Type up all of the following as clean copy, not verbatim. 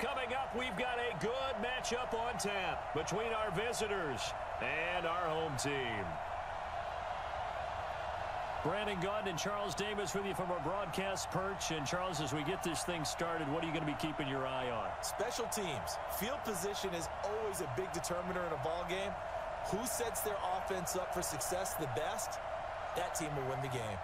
Coming up, we've got a good matchup on tap between our visitors and our home team. Brandon Gaudin and Charles Davis with you from our broadcast perch. And, Charles, as we get this thing started, what are you going to be keeping your eye on? Special teams. Field position is always a big determiner in a ball game. Who sets their offense up for success the best, that team will win the game.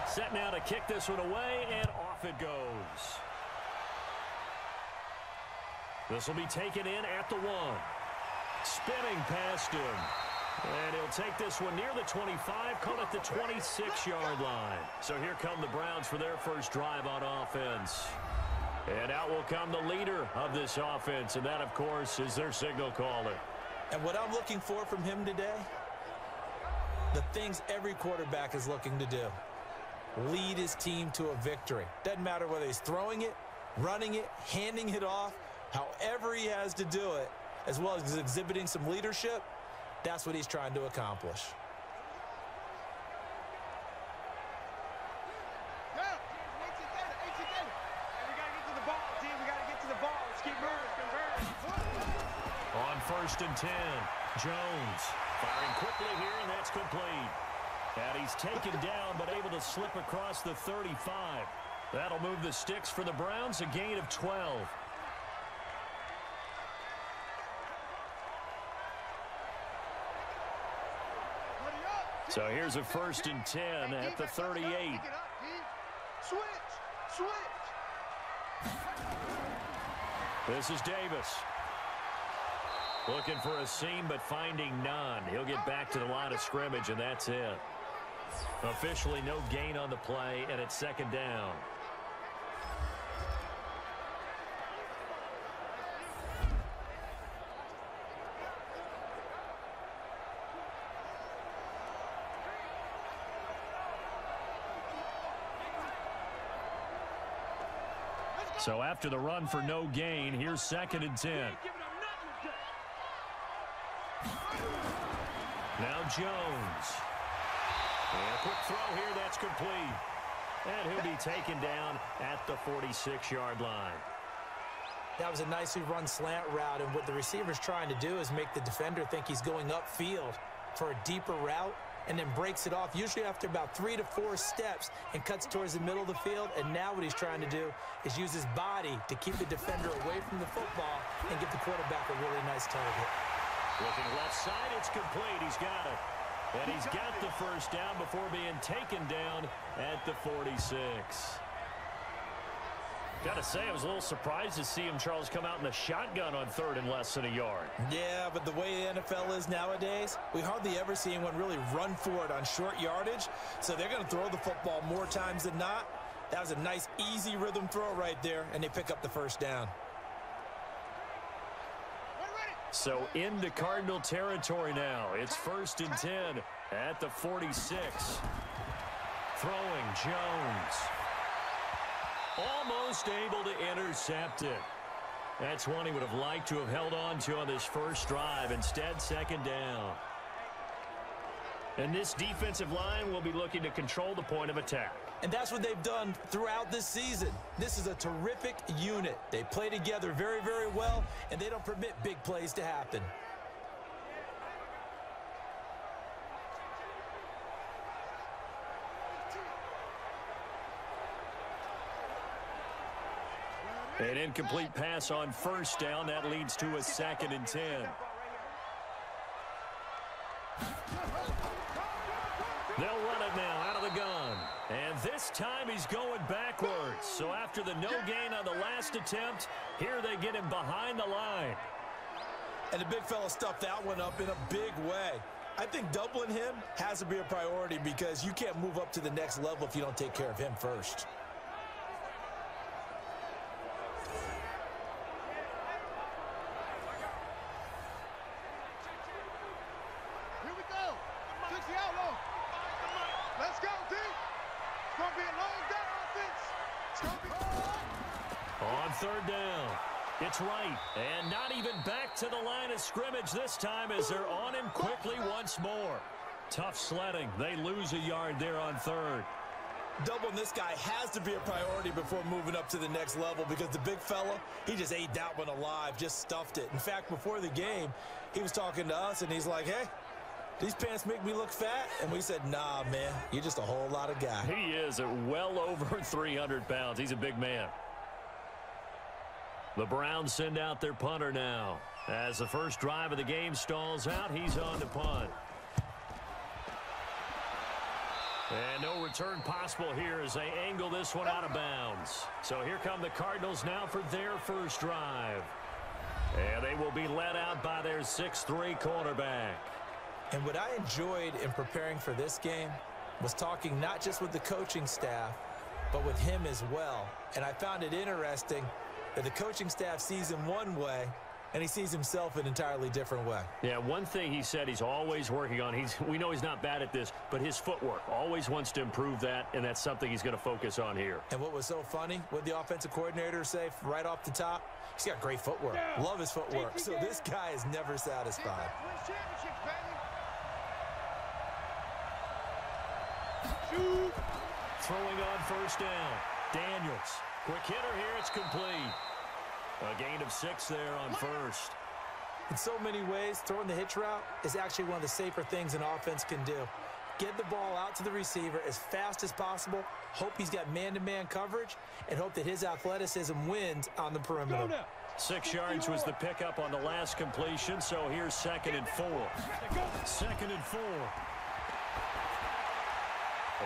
Set now to kick this one away, and off it goes. This will be taken in at the 1. Spinning past him. And he'll take this one near the 25, call it the 26-yard line. So here come the Browns for their first drive on offense. And out will come the leader of this offense, and that, of course, is their signal caller. And what I'm looking for from him today, the things every quarterback is looking to do. Lead his team to a victory. Doesn't matter whether he's throwing it, running it, handing it off, however he has to do it, as well as exhibiting some leadership, that's what he's trying to accomplish. On 1st and 10, Jones firing quickly here, and that's complete. And he's taken down, but able to slip across the 35. That'll move the sticks for the Browns, a gain of 12. So here's a 1st and 10 at the 38. Switch. This is Davis. Looking for a seam, but finding none. He'll get back to the line of scrimmage, and that's it. Officially no gain on the play, and it's 2nd down. So after the run for no gain, here's 2nd and 10. Now Jones. And a quick throw here, that's complete. And he'll be taken down at the 46-yard line. That was a nicely run slant route, and what the receiver's trying to do is make the defender think he's going upfield for a deeper route, and then breaks it off, usually after about 3 to 4 steps, and cuts towards the middle of the field. And now what he's trying to do is use his body to keep the defender away from the football and give the quarterback a really nice target. Looking left side, it's complete. He's got it. And he's got the 1st down before being taken down at the 46. Got to say, I was a little surprised to see him, Charles, come out in the shotgun on 3rd and less than a yard. Yeah, but the way the NFL is nowadays, we hardly ever see anyone really run for it on short yardage. So they're going to throw the football more times than not. That was a nice, easy rhythm throw right there, and they pick up the 1st down. So into Cardinal territory now. It's 1st and 10 at the 46. Throwing Jones. Almost able to intercept it. That's one he would have liked to have held on to on this first drive. Instead, 2nd down. And this defensive line will be looking to control the point of attack. And that's what they've done throughout this season. This is a terrific unit. They play together very, very well, and they don't permit big plays to happen. An incomplete pass on 1st down. That leads to a 2nd and 10. They'll run it now out of the gun. And this time he's going backwards. So after the no gain on the last attempt, here they get him behind the line. And the big fella stuffed that one up in a big way. I think doubling him has to be a priority because you can't move up to the next level if you don't take care of him first. third down. It's right, and not even back to the line of scrimmage this time as they're on him quickly once more. Tough sledding. They lose a yard there on third. Doubling this guy has to be a priority before moving up to the next level because the big fella, he just ate that one alive, just stuffed it. In fact, before the game, he was talking to us, and he's like, hey, these pants make me look fat? And we said, nah, man, you're just a whole lot of guy. He is at well over 300 pounds. He's a big man. The Browns send out their punter now. As the first drive of the game stalls out, he's on to punt. And no return possible here as they angle this one out of bounds. So here come the Cardinals now for their first drive. And they will be led out by their 6'3" quarterback. And what I enjoyed in preparing for this game was talking not just with the coaching staff, but with him as well. And I found it interesting that the coaching staff sees him one way, and he sees himself an entirely different way. Yeah, one thing he said he's always working on, we know he's not bad at this, but his footwork, always wants to improve that, and that's something he's going to focus on here. And what was so funny, what the offensive coordinator say right off the top, he's got great footwork. Love his footwork. So this guy is never satisfied. Throwing on first down. Daniels. Quick hitter here. It's complete. A gain of 6 there on first. In so many ways, throwing the hitch route is actually one of the safer things an offense can do. Get the ball out to the receiver as fast as possible, hope he's got man-to-man coverage, and hope that his athleticism wins on the perimeter. 6 yards was the pickup on the last completion, so here's 2nd and 4. 2nd and 4.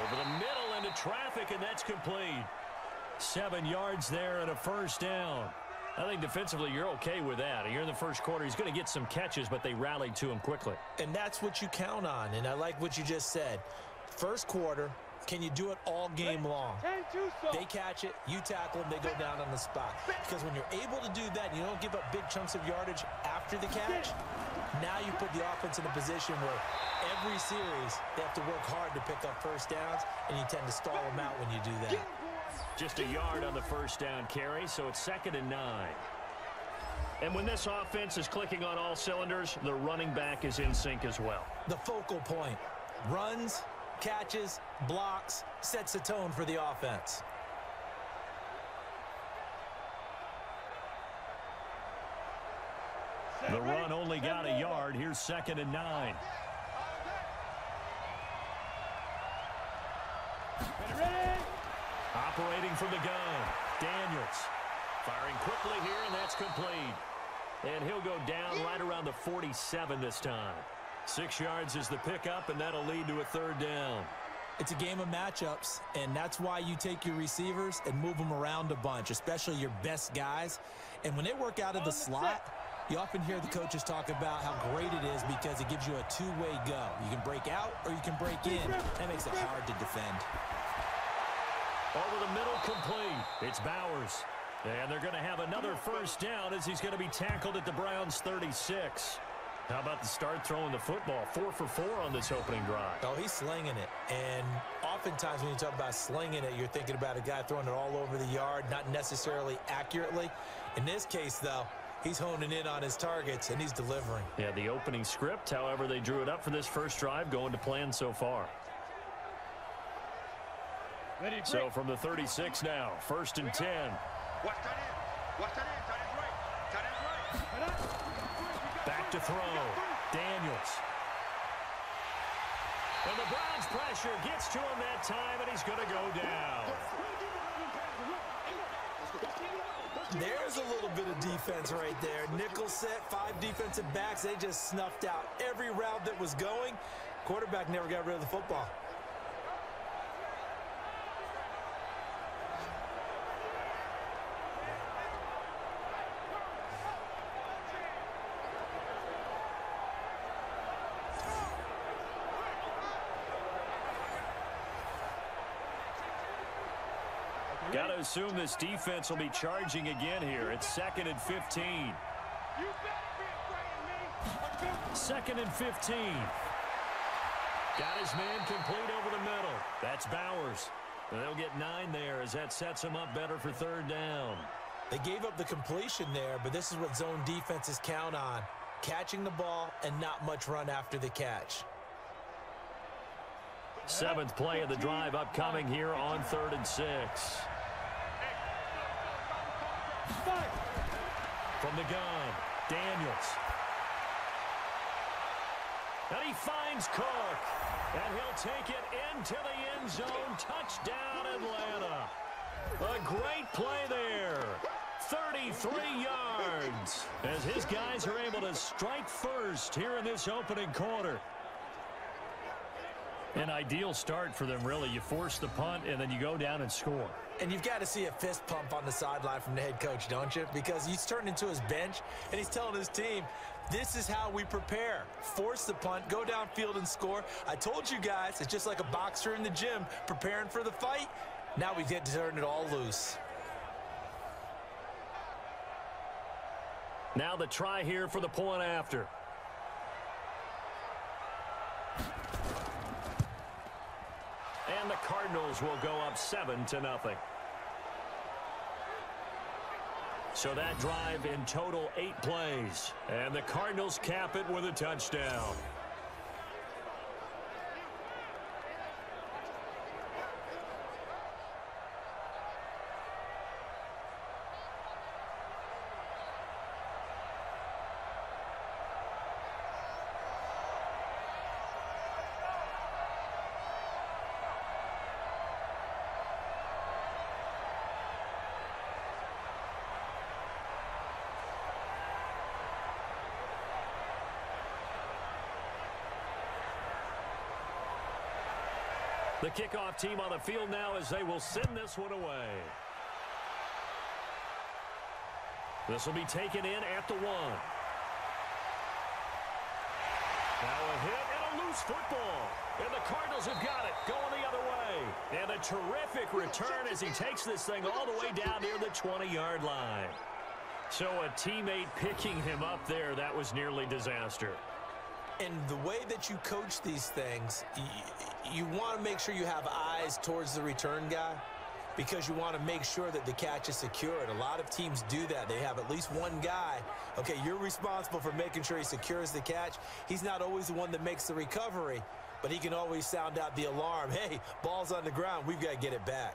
Over the middle into traffic, and that's complete. 7 yards there and a first down. I think defensively you're okay with that. You're in the first quarter. He's going to get some catches, but they rallied to him quickly. And that's what you count on, and I like what you just said. First quarter, can you do it all game long? They catch it, you tackle them, they go down on the spot. Because when you're able to do that, you don't give up big chunks of yardage after the catch, now you put the offense in a position where every series they have to work hard to pick up first downs, and you tend to stall them out when you do that. Just a yard on the first down carry, so it's 2nd and 9. And when this offense is clicking on all cylinders, the running back is in sync as well. The focal point. Runs, catches, blocks, sets the tone for the offense. The run only got a yard. Here's 2nd and 9. Operating from the gun, Daniels. Firing quickly here, and that's complete. And he'll go down right around the 47 this time. 6 yards is the pickup, and that'll lead to a 3rd down. It's a game of matchups, and that's why you take your receivers and move them around a bunch, especially your best guys. And when they work out of the slot, you often hear the coaches talk about how great it is because it gives you a two-way go. You can break out or you can break in. That makes it hard to defend. Over the middle, complete. It's Bowers. And they're going to have another first down as he's going to be tackled at the Browns' 36. How about the start throwing the football? 4 for 4 on this opening drive. Oh, he's slinging it. And oftentimes when you talk about slinging it, you're thinking about a guy throwing it all over the yard, not necessarily accurately. In this case, though, he's honing in on his targets, and he's delivering. Yeah, the opening script, however, they drew it up for this first drive, going to plan so far. So from the 36 now, 1st and 10. Back to throw. Daniels. And the Browns pressure gets to him that time, and he's going to go down. There's a little bit of defense right there. Nickel set, 5 defensive backs. They just snuffed out every route that was going. Quarterback never got rid of the football. Got to assume this defense will be charging again here. It's 2nd and 15. 2nd and 15. Got his man complete over the middle. That's Bowers. And they'll get 9 there as that sets him up better for 3rd down. They gave up the completion there, but this is what zone defenses count on. Catching the ball and not much run after the catch. 7th play of the drive upcoming here on 3rd and 6. From the gun, Daniels. And he finds Cook. And he'll take it into the end zone. Touchdown, Atlanta. A great play there. 33 yards. As his guys are able to strike first here in this opening quarter. An ideal start for them, really. You force the punt, and then you go down and score. And you've got to see a fist pump on the sideline from the head coach, don't you? Because he's turned into his bench, and he's telling his team, this is how we prepare. Force the punt, go downfield and score. I told you guys, it's just like a boxer in the gym preparing for the fight. Now we get to turn it all loose. Now the try here for the point after. And the Cardinals will go up 7-0. So that drive in total 8 plays. And the Cardinals cap it with a touchdown. The kickoff team on the field now as they will send this one away. This will be taken in at the 1. Now a hit and a loose football. And the Cardinals have got it going the other way. And a terrific return as he takes this thing all the way down near the 20-yard line. So a teammate picking him up there, that was nearly disaster. And the way that you coach these things, you want to make sure you have eyes towards the return guy because you want to make sure that the catch is secured. A lot of teams do that. They have at least one guy. Okay, you're responsible for making sure he secures the catch. He's not always the one that makes the recovery, but he can always sound out the alarm. Hey, ball's on the ground. We've got to get it back.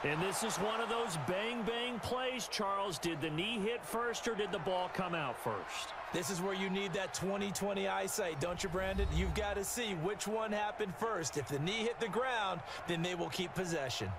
And this is one of those bang-bang plays, Charles. Did the knee hit first or did the ball come out first? This is where you need that 20/20 eyesight, don't you, Brandon? You've got to see which one happened first. If the knee hit the ground, then they will keep possession.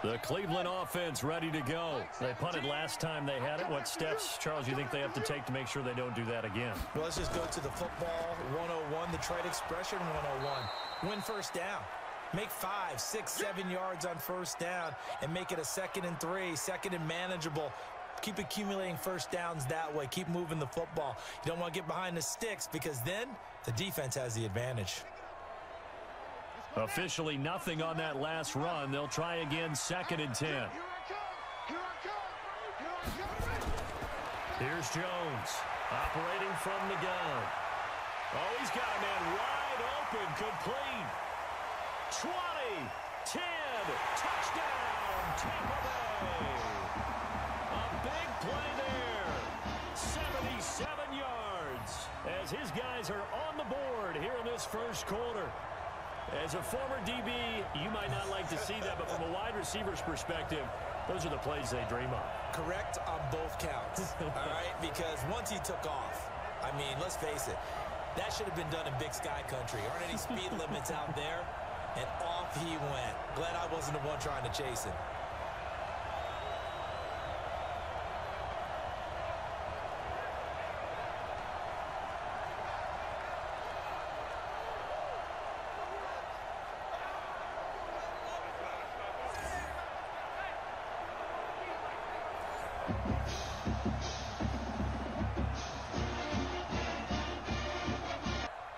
The Cleveland offense ready to go. They punted last time they had it. What steps, Charles, you think they have to take to make sure they don't do that again? Well, let's just go to the football 101, the trade expression 101. Win first down. Make 5, 6, 7 yards on first down and make it a 2nd and 3, 2nd and manageable. Keep accumulating first downs that way. Keep moving the football. You don't want to get behind the sticks because then the defense has the advantage. Officially nothing on that last run. They'll try again, 2nd and 10. Here's Jones operating from the gun. Oh, he's got a man wide open, complete. 20, 10, touchdown, Tampa Bay. A big play there, 77 yards, as his guys are on the board here in this first quarter. As a former DB, you might not like to see that, but from a wide receiver's perspective, those are the plays they dream of. Correct on both counts, all right? Because once he took off, I mean, let's face it, that should have been done in Big Sky Country. Aren't any speed limits out there? And off he went. Glad I wasn't the one trying to chase him.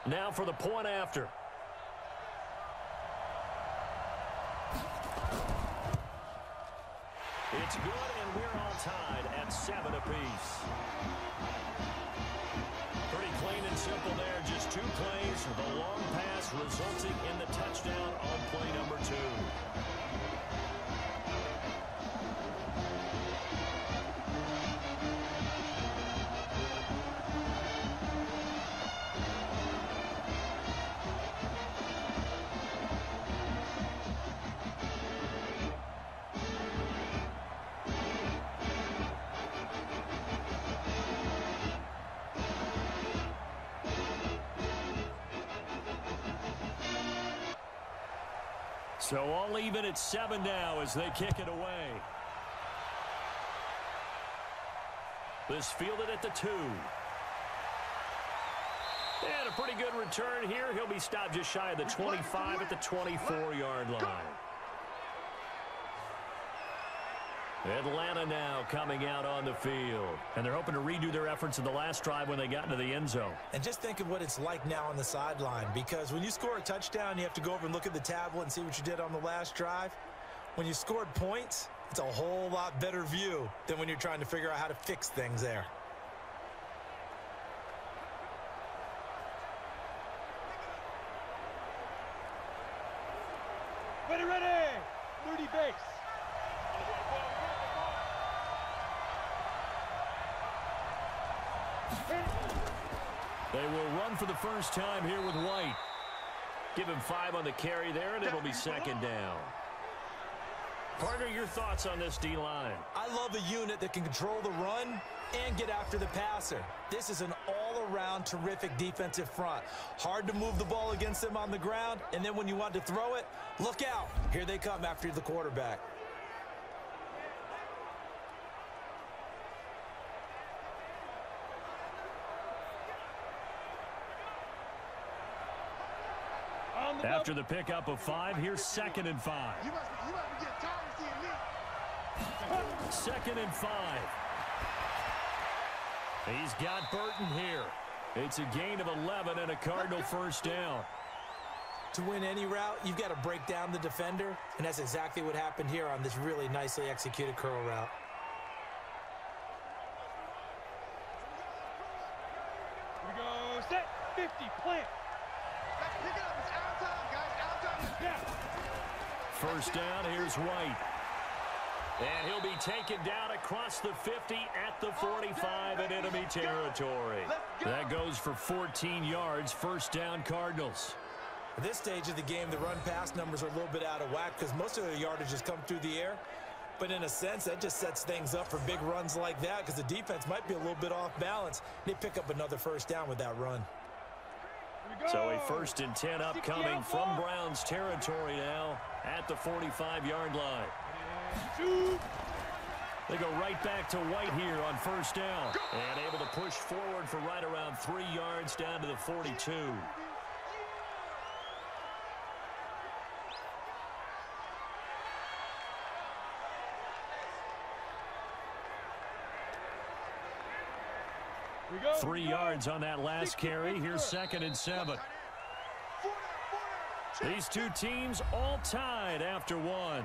Now for the point after. It's good, and we're all tied at 7 apiece. Pretty clean and simple there. Just 2 plays. The long pass resulting in the touchdown on play number 2. So all even at 7 now as they kick it away. This fielded at the 2. And a pretty good return here. He'll be stopped just shy of the 25 at the 24-yard line. Atlanta now coming out on the field. And they're hoping to redo their efforts in the last drive when they got into the end zone. And just think of what it's like now on the sideline, because when you score a touchdown, you have to go over and look at the tablet and see what you did on the last drive. When you scored points, it's a whole lot better view than when you're trying to figure out how to fix things there. Ready, 30 base. They will run for the first time here with White. Give him 5 on the carry there, and it'll be second down. Partner, your thoughts on this D-line? I love a unit that can control the run and get after the passer. This is an all-around terrific defensive front. Hard to move the ball against them on the ground, and then when you want to throw it, look out. Here they come after the quarterback. After the pickup of 5, here's 2nd and 5. You must be getting tired of seeing me. 2nd and 5. He's got Burton here. It's a gain of 11 and a Cardinal first down. To win any route, you've got to break down the defender, and that's exactly what happened here on this really nicely executed curl route. Here we go. Set. 50. Plant. Pick it up. It's out of time, guys. Out of time. Yeah. First down, here's White. And he'll be taken down across the 50 at the 45 in enemy territory. That goes for 14 yards. First down, Cardinals. At this stage of the game, the run-pass numbers are a little bit out of whack because most of their yardage has come through the air. But in a sense, that just sets things up for big runs like that because the defense might be a little bit off balance. They pick up another first down with that run. So a 1st and 10 upcoming from Browns territory now at the 45-yard line. They go right back to White here on first down. And able to push forward for right around 3 yards down to the 42. Here we go. 3 yards on that last carry. Here's 2nd and 7. These two teams all tied after 1.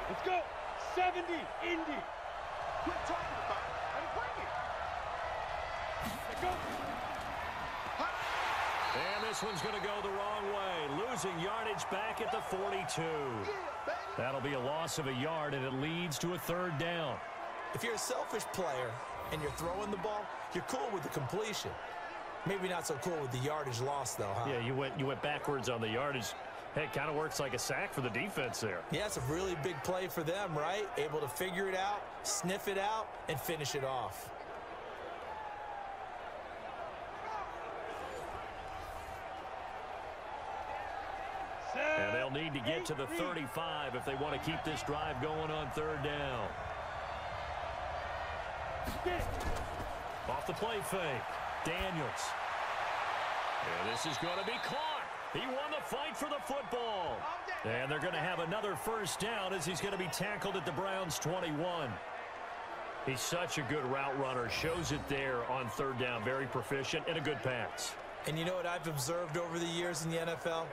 Let's go. 70. Indy. Quit talking about it. I'm playing it. Let's go. And this one's going to go the wrong way. Losing yardage back at the 42. That'll be a loss of a yard, and it leads to a 3rd down. If you're a selfish player and you're throwing the ball, you're cool with the completion. Maybe not so cool with the yardage loss, though, huh? Yeah, you went backwards on the yardage. Hey, it kind of works like a sack for the defense there. Yeah, it's a really big play for them, right? Able to figure it out, sniff it out, and finish it off. And they'll need to get to the 35 if they want to keep this drive going on 3rd down. Off the play fake. Daniels. And this is going to be caught. He won the fight for the football. And they're going to have another first down as he's going to be tackled at the Browns' 21. He's such a good route runner. Shows it there on third down. Very proficient and a good pass. And you know what I've observed over the years in the NFL?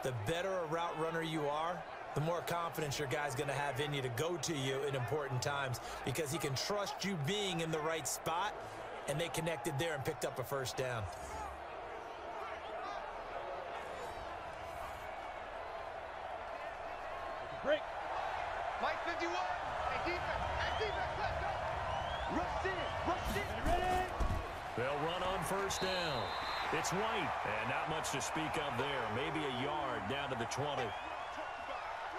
The better a route runner you are, the more confidence your guy's going to have in you to go to you in important times because he can trust you being in the right spot, and they connected there and picked up a first down. Break. Mike 51. Hey, defense, let's go. Rush in. Ready? They'll run on first down. It's White, and not much to speak of there. Maybe a yard down to the 20.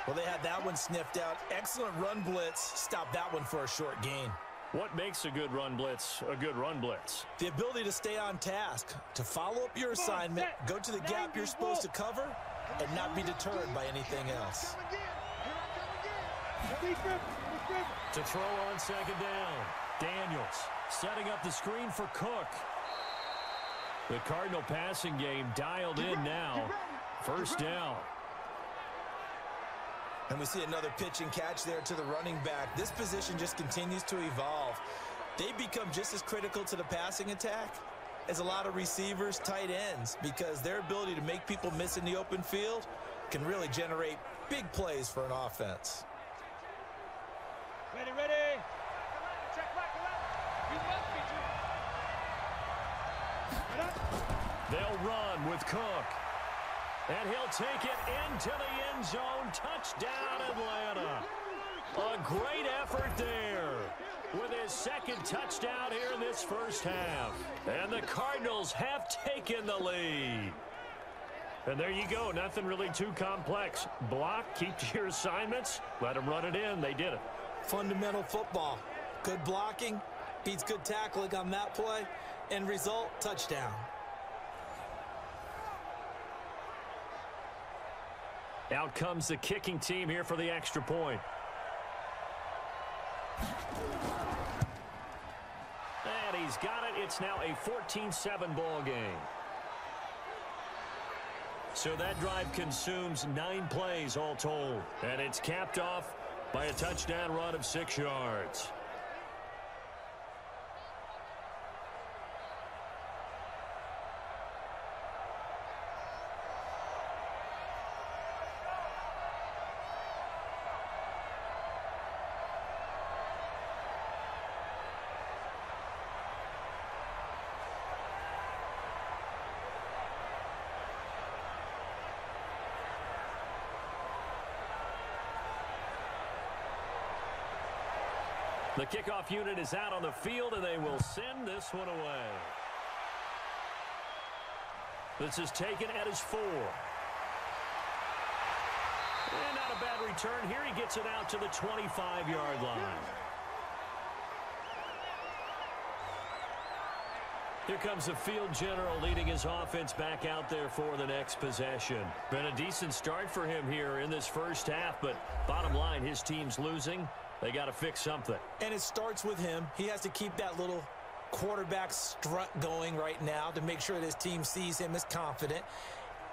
Well, they had that one sniffed out. Excellent run blitz. Stop that one for a short gain. What makes a good run blitz a good run blitz? The ability to stay on task, to follow up your assignment, go to the gap you're supposed to cover, and not be deterred by anything else. To throw on second down. Daniels setting up the screen for Cook. The Cardinal passing game dialed in now. First down. And we see another pitch and catch there to the running back. This position just continues to evolve. They become just as critical to the passing attack as a lot of receivers, tight ends, because their ability to make people miss in the open field can really generate big plays for an offense. Ready. Check back. You must be They'll run with Cook. And he'll take it into the end zone. Touchdown, Atlanta. A great effort there with his second touchdown here in this first half. And the Cardinals have taken the lead. And there you go. Nothing really too complex. Block, keep to your assignments, let them run it in. They did it. Fundamental football. Good blocking, beats good tackling on that play. End result, touchdown. Out comes the kicking team here for the extra point. And he's got it. It's now a 14-7 ball game. So that drive consumes 9 plays all told. And it's capped off by a touchdown run of 6 yards. The kickoff unit is out on the field, and they will send this one away. This is taken at his 4. And not a bad return here. He gets it out to the 25-yard line. Here comes the field general leading his offense back out there for the next possession. Been a decent start for him here in this first half, but bottom line, his team's losing. They got to fix something. And it starts with him. He has to keep that little quarterback strut going right now to make sure that his team sees him as confident.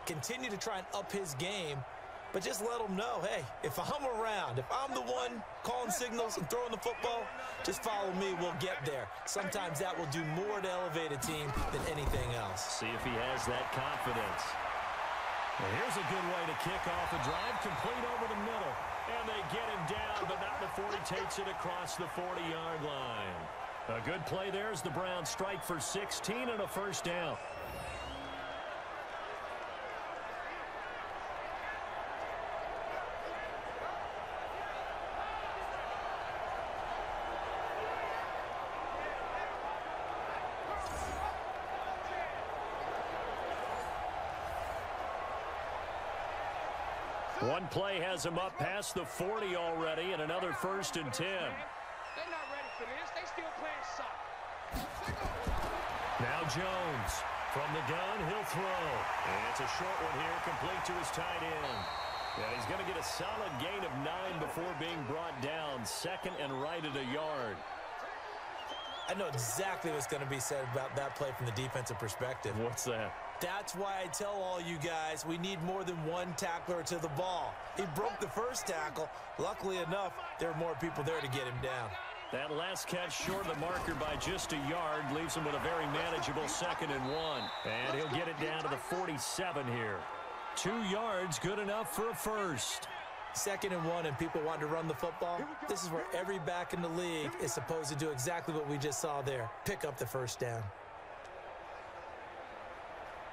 Continue to try and up his game, but just let him know, hey, if I'm around, if I'm the one calling signals and throwing the football, just follow me, we'll get there. Sometimes that will do more to elevate a team than anything else. See if he has that confidence. Well, here's a good way to kick off a drive, complete over the middle. And they get him down, but not before he takes it across the 40-yard line. A good play there as the Browns strike for 16 and a first down. One play has him up past the 40 already, and another 1st and 10. They're not ready for this. They still playing soccer. Now Jones from the gun, he'll throw. And it's a short one here, complete to his tight end. Yeah, he's going to get a solid gain of 9 before being brought down. Second and right at a yard. I know exactly what's going to be said about that play from the defensive perspective. What's that? That's why I tell all you guys we need more than one tackler to the ball. He broke the first tackle. Luckily enough, there were more people there to get him down. That last catch short of the marker by just a yard leaves him with a very manageable 2nd and 1. And he'll get it down to the 47 here. 2 yards, good enough for a first. 2nd and 1 and people want to run the football. This is where every back in the league is supposed to do exactly what we just saw there. Pick up the first down.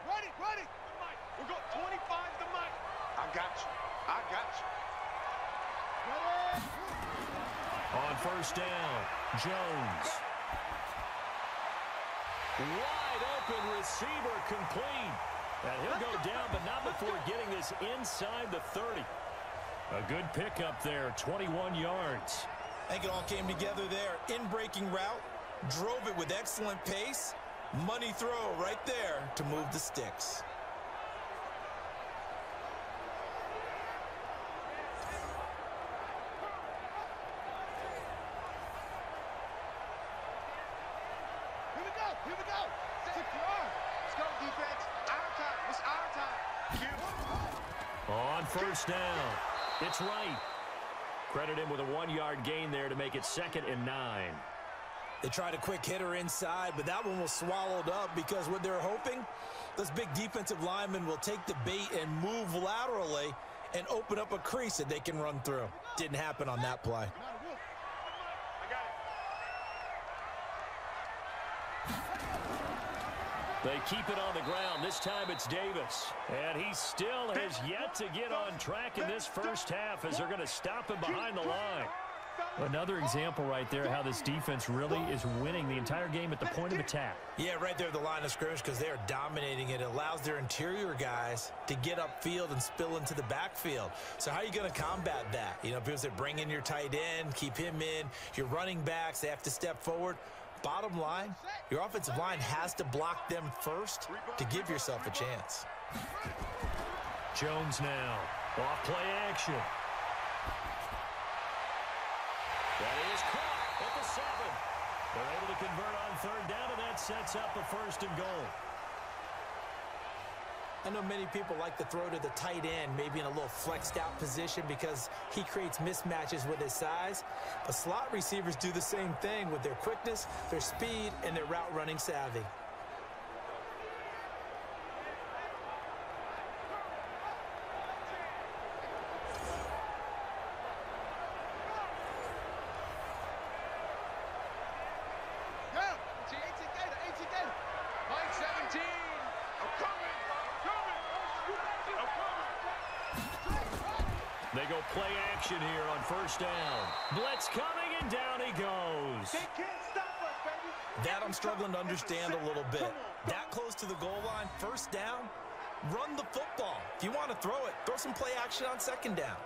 Ready. We've got 25 to make. I got you. Ready. On first down, Jones. Wide open receiver complete. And he'll go down, but not before getting this inside the 30. A good pickup there, 21 yards. I think it all came together there. In-breaking route, drove it with excellent pace. Money throw right there to move the sticks. Here we go. Let's go, defense. Our time. It's our time. On first down, it's right. Credit him with a 1-yard gain there to make it 2nd and 9. They tried a quick hitter inside, but that one was swallowed up because what they're hoping, those big defensive linemen will take the bait and move laterally and open up a crease that they can run through. Didn't happen on that play. They keep it on the ground. This time it's Davis. And he still has yet to get on track in this first half as they're going to stop him behind the line. Another example right there how this defense really is winning the entire game at the point of attack. Yeah, right there at the line of scrimmage because they are dominating it. It allows their interior guys to get upfield and spill into the backfield. So how are you going to combat that? You know, because they bring in your tight end, keep him in. Your running backs, they have to step forward. Bottom line, your offensive line has to block them first to give yourself a chance. Jones now. Off play action. That is caught at the 7. They're able to convert on 3rd down, and that sets up a 1st and goal. I know many people like to throw to the tight end, maybe in a little flexed out position because he creates mismatches with his size. But slot receivers do the same thing with their quickness, their speed, and their route running savvy. They go play action here on first down. Blitz coming, and down he goes. They can't stop us, baby. That I'm struggling to understand a little bit. That close to the goal line, first down, run the football. If you want to throw it, throw some play action on 2nd down.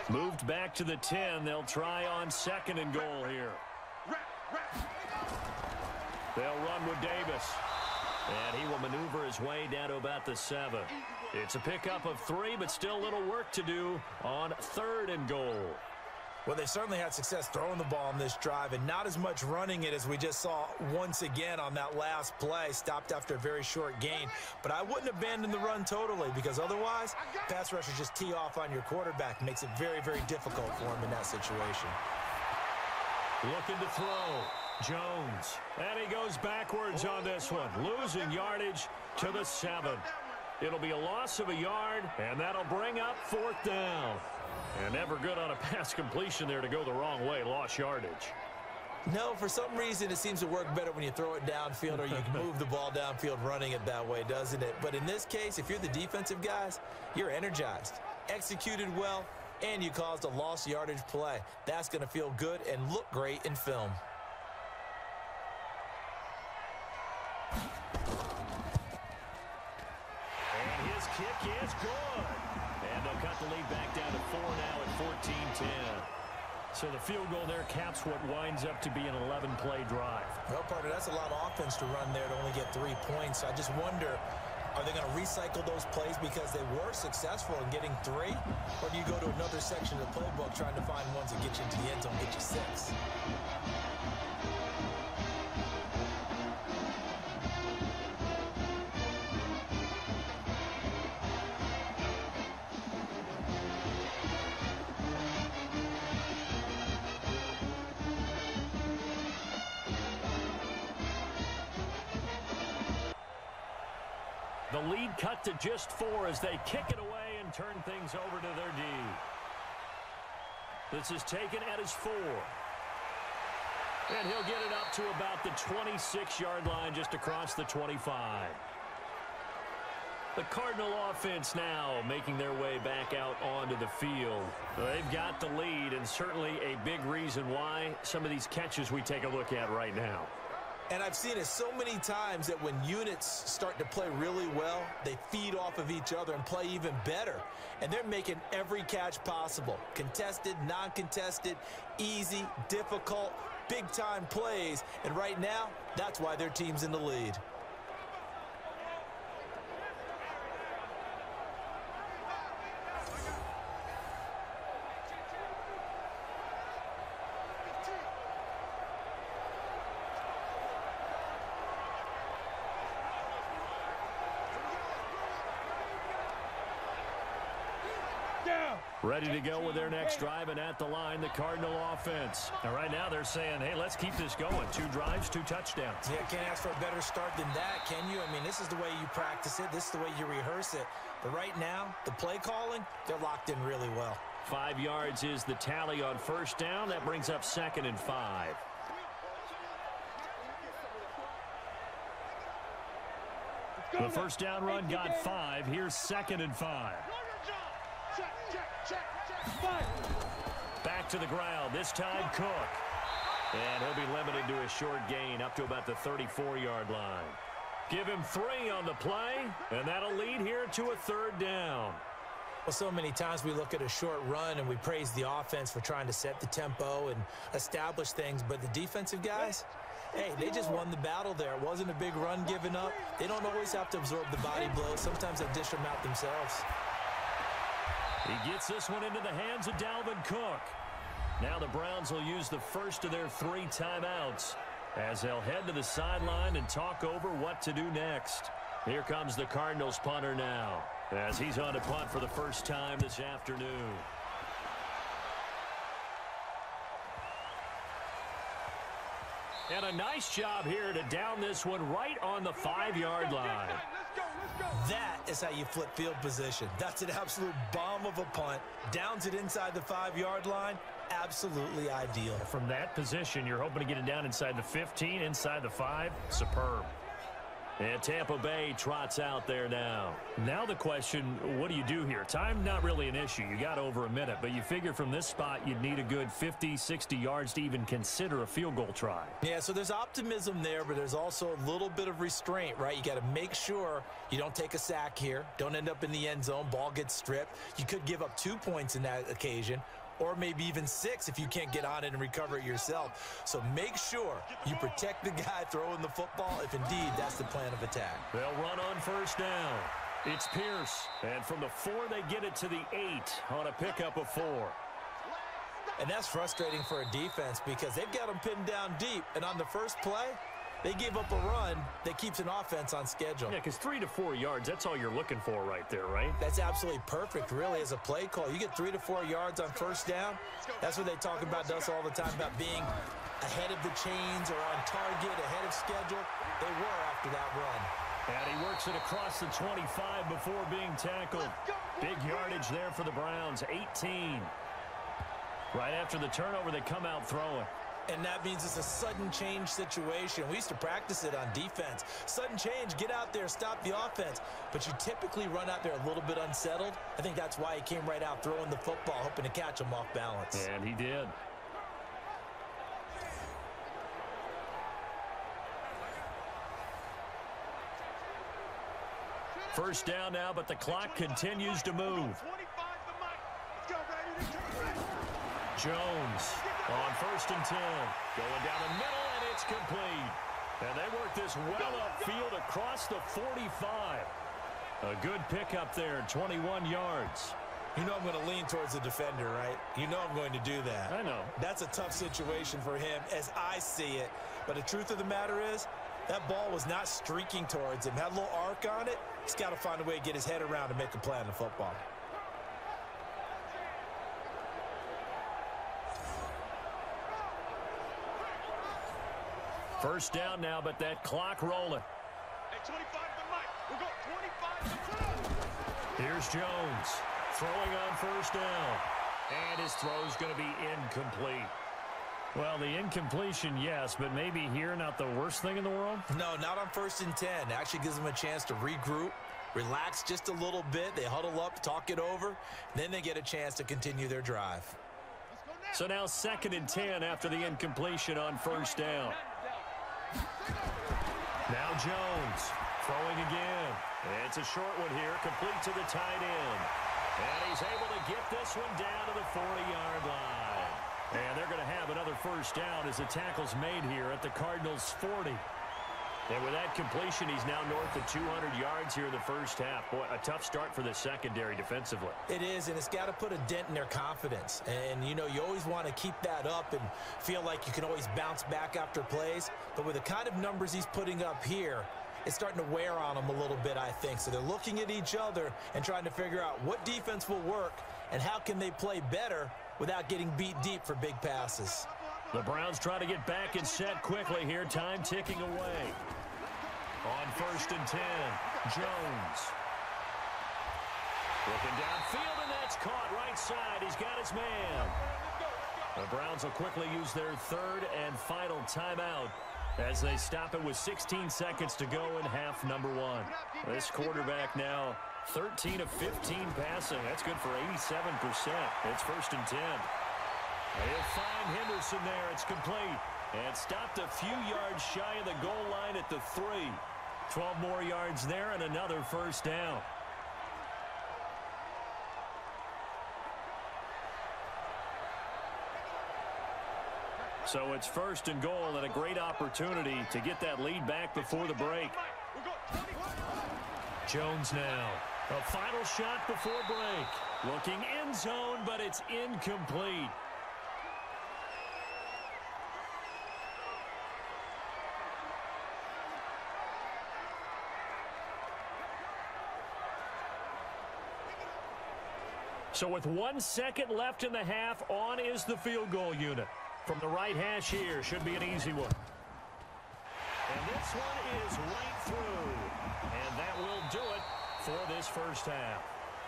Moved back to the 10. They'll try on 2nd and goal here. They'll run with Davis. And he will maneuver his way down to about the 7. It's a pickup of 3, but still a little work to do on 3rd and goal. Well, they certainly had success throwing the ball on this drive and not as much running it as we just saw once again on that last play. Stopped after a very short gain. But I wouldn't abandon the run totally because otherwise, pass rushers just tee off on your quarterback. Makes it very, very difficult for him in that situation. Looking to throw. Jones. And he goes backwards on this one. Losing yardage to the 7. It'll be a loss of a yard, and that'll bring up 4th down. And never good on a pass completion there to go the wrong way. Lost yardage. No, for some reason, it seems to work better when you throw it downfield or you can move the ball downfield running it that way, doesn't it? But in this case, if you're the defensive guys, you're energized, executed well, and you caused a lost yardage play. That's going to feel good and look great in film. And his kick is good. And they'll cut the lead back down to 4 now at 14-10. So the field goal there caps what winds up to be an 11-play drive. Well, partner, that's a lot of offense to run there to only get 3 points. I just wonder, are they going to recycle those plays because they were successful in getting 3? Or do you go to another section of the playbook trying to find ones that get you into the end zone, get you 6? The lead cut to just 4 as they kick it away and turn things over to their D. This is taken at his 4. And he'll get it up to about the 26-yard line just across the 25. The Cardinal offense now making their way back out onto the field. They've got the lead, and certainly a big reason why some of these catches we take a look at right now. And I've seen it so many times that when units start to play really well, they feed off of each other and play even better. And they're making every catch possible. Contested, non-contested, easy, difficult, big-time plays. And right now, that's why their team's in the lead. Ready to go with their next drive, and at the line, the Cardinal offense. And right now they're saying, hey, let's keep this going. 2 drives, 2 touchdowns. Yeah, can't ask for a better start than that, can you? I mean, this is the way you practice it. This is the way you rehearse it. But right now, the play calling, they're locked in really well. 5 yards is the tally on first down. That brings up 2nd and 5. The first down run got 5. Here's 2nd and 5. Back to the ground, this time Cook. And he'll be limited to a short gain up to about the 34-yard line. Give him 3 on the play, and that'll lead here to a 3rd down. Well, so many times we look at a short run and we praise the offense for trying to set the tempo and establish things, but the defensive guys, hey, they just won the battle there. It wasn't a big run given up. They don't always have to absorb the body blows. Sometimes they dish them out themselves. He gets this one into the hands of Dalvin Cook. Now the Browns will use the first of their 3 timeouts as they'll head to the sideline and talk over what to do next. Here comes the Cardinals punter now as he's on to punt for the first time this afternoon. And a nice job here to down this one right on the 5-yard line. That is how you flip field position. That's an absolute bomb of a punt. Downs it inside the 5-yard line. Absolutely ideal. From that position, you're hoping to get it down inside the 15, inside the 5. Superb. And Tampa Bay trots out there now. Now the question, what do you do here? Time not really an issue. You got over a minute, but you figure from this spot you'd need a good 50, 60 yards to even consider a field goal try. Yeah, so there's optimism there, but there's also a little bit of restraint, right? You got to make sure you don't take a sack here. Don't end up in the end zone. Ball gets stripped. You could give up 2 points in that occasion, or maybe even 6 if you can't get on it and recover it yourself. So make sure you protect the guy throwing the football if indeed that's the plan of attack. They'll run on first down. It's Pierce. And from the 4, they get it to the 8 on a pickup of 4. And that's frustrating for a defense because they've got them pinned down deep. And on the first play, they gave up a run that keeps an offense on schedule. Yeah, because 3 to 4 yards, that's all you're looking for right there, right? That's absolutely perfect, really, as a play call. You get 3 to 4 yards on first down. That's what they talk about us all the time, about being ahead of the chains or on target, ahead of schedule. They were after that run. And he works it across the 25 before being tackled. Big yardage there for the Browns, 18. Right after the turnover, they come out throwing. And that means it's a sudden change situation. We used to practice it on defense. Sudden change, get out there, stop the offense. But you typically run out there a little bit unsettled. I think that's why he came right out throwing the football, hoping to catch him off balance. And he did. First down now, but the clock continues to move. Jones on 1st and 10. Going down the middle, and it's complete. And they work this well upfield across the 45. A good pickup there, 21 yards. You know I'm going to lean towards the defender, right? You know I'm going to do that. I know. That's a tough situation for him as I see it. But the truth of the matter is, that ball was not streaking towards him. Had a little arc on it. He's got to find a way to get his head around and make a play on the football. First down now, but that clock rolling. Hey, 25 to Mike. We'll go 25 to 2. Here's Jones throwing on first down. And his throw's going to be incomplete. Well, the incompletion, yes, but maybe here not the worst thing in the world? No, not on 1st and 10. Actually gives them a chance to regroup, relax just a little bit. They huddle up, talk it over. Then they get a chance to continue their drive. So now 2nd and 10 after the incompletion on first down. Now Jones throwing again. It's a short one here, complete to the tight end. And he's able to get this one down to the 40-yard line. And they're going to have another first down as the tackle's made here at the Cardinals' 40. And with that completion, he's now north of 200 yards here in the first half. Boy, a tough start for the secondary defensively. It is, and it's got to put a dent in their confidence. And, you know, you always want to keep that up and feel like you can always bounce back after plays. But with the kind of numbers he's putting up here, it's starting to wear on them a little bit, I think. So they're looking at each other and trying to figure out what defense will work and how can they play better without getting beat deep for big passes. The Browns try to get back and set quickly here. Time ticking away. On 1st and 10, Jones. Looking downfield, and that's caught right side. He's got his man. The Browns will quickly use their 3rd and final timeout as they stop it with 16 seconds to go in half number 1. This quarterback now 13 of 15 passing. That's good for 87%. It's 1st and 10. He'll find Henderson there. It's complete. And stopped a few yards shy of the goal line at the 3. 12 more yards there and another first down. So it's 1st and goal and a great opportunity to get that lead back before the break. Jones now. A final shot before break. Looking end zone, but it's incomplete. So with 1 second left in the half, on is the field goal unit. From the right hash here, should be an easy one. And this one is right through. And that will do it for this first half.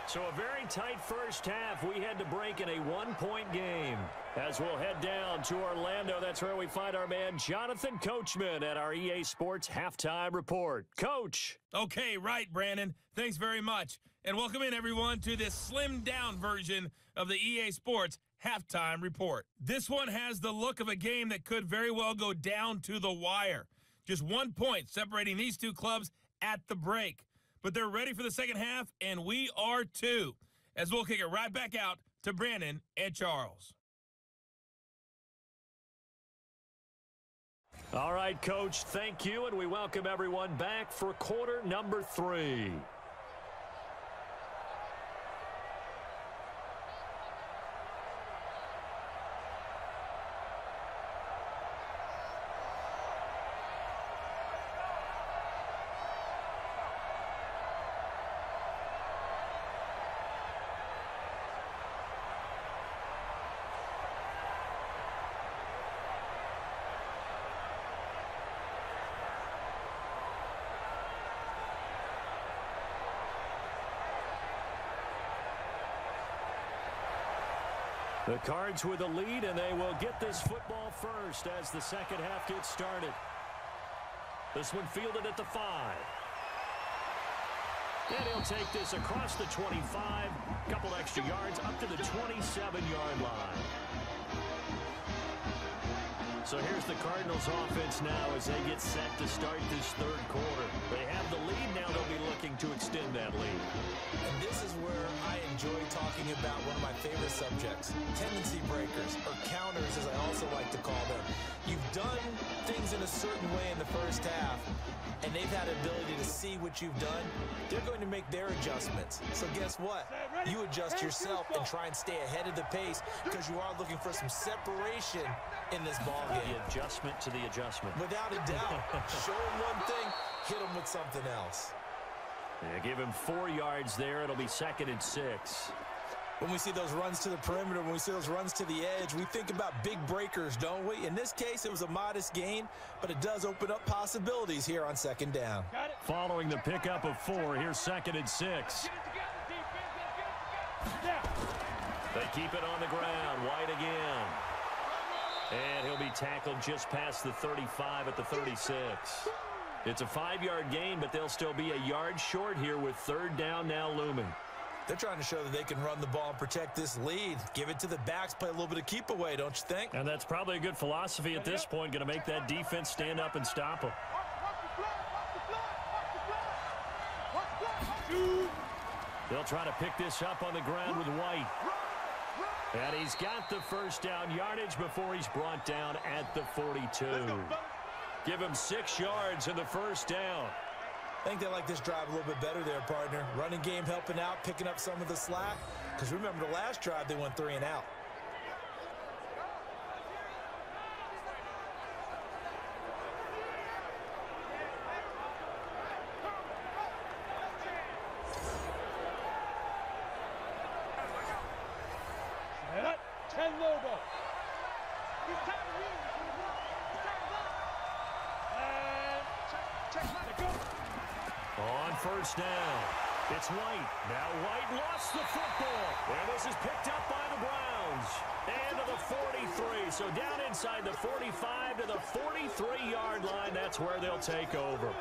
So a very tight first half. We had to break in a 1-point game. As we'll head down to Orlando, that's where we find our man Jonathan Coachman at our EA Sports Halftime Report. Coach. Okay, right, Brandon. Thanks very much. And welcome in, everyone, to this slimmed-down version of the EA Sports Halftime Report. This one has the look of a game that could very well go down to the wire. Just 1 point separating these two clubs at the break. But they're ready for the second half, and we are too, as we'll kick it right back out to Brandon and Charles. All right, Coach, thank you, and we welcome everyone back for quarter number 3. The Cards with a lead, and they will get this football first as the second half gets started. This one fielded at the 5. And he'll take this across the 25, couple extra yards up to the 27-yard line. So here's the Cardinals offense now as they get set to start this third quarter. They have the lead now. They'll be looking to extend that lead. And this is where I enjoy talking about one of my favorite favorite subjects, tendency breakers, or counters, as I also like to call them. You've done things in a certain way in the first half, and they've had the ability to see what you've done. They're going to make their adjustments. So guess what? You adjust yourself and try and stay ahead of the pace because you are looking for some separation in this ball game. The adjustment to the adjustment. Without a doubt. Show him one thing, hit him with something else. Yeah, give him 4 yards there. It'll be 2nd and 6. When we see those runs to the perimeter, when we see those runs to the edge, we think about big breakers, don't we? In this case, it was a modest gain, but it does open up possibilities here on 2nd down. Following the pickup of 4, here's 2nd and 6. They keep it on the ground. White again. And he'll be tackled just past the 35 at the 36. It's a 5-yard gain, but they'll still be a yard short here with 3rd down now looming. They're trying to show that they can run the ball and protect this lead. Give it to the backs, play a little bit of keep away, don't you think? And that's probably a good philosophy at this point, going to make that defense stand up and stop them. They'll try to pick this up on the ground with White. And he's got the 1st down yardage before he's brought down at the 42. Give him 6 yards in the 1st down. I think they like this drive a little bit better there, partner. Running game helping out, picking up some of the slack. Because remember, the last drive, they went 3 and out. On 1st down, it's White. Now White lost the football. And this is picked up by the Browns. And to the 43. So down inside the 45 to the 43-yard line. That's where they'll take over.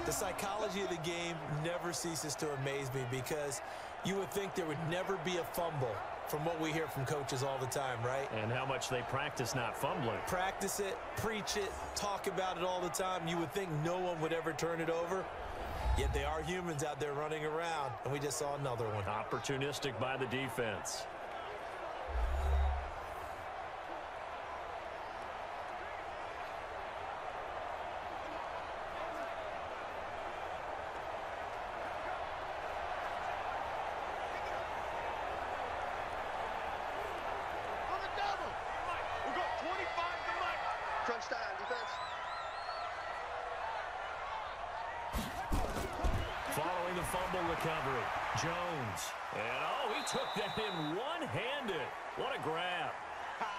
The psychology of the game never ceases to amaze me because you would think there would never be a fumble from what we hear from coaches all the time, right? And how much they practice not fumbling. Practice it, preach it, talk about it all the time. You would think no one would ever turn it over. Yet they are humans out there running around, and we just saw another one. Opportunistic by the defense. Crunch down, defense. Following the fumble recovery, Jones. And, he took that in one-handed. What a grab.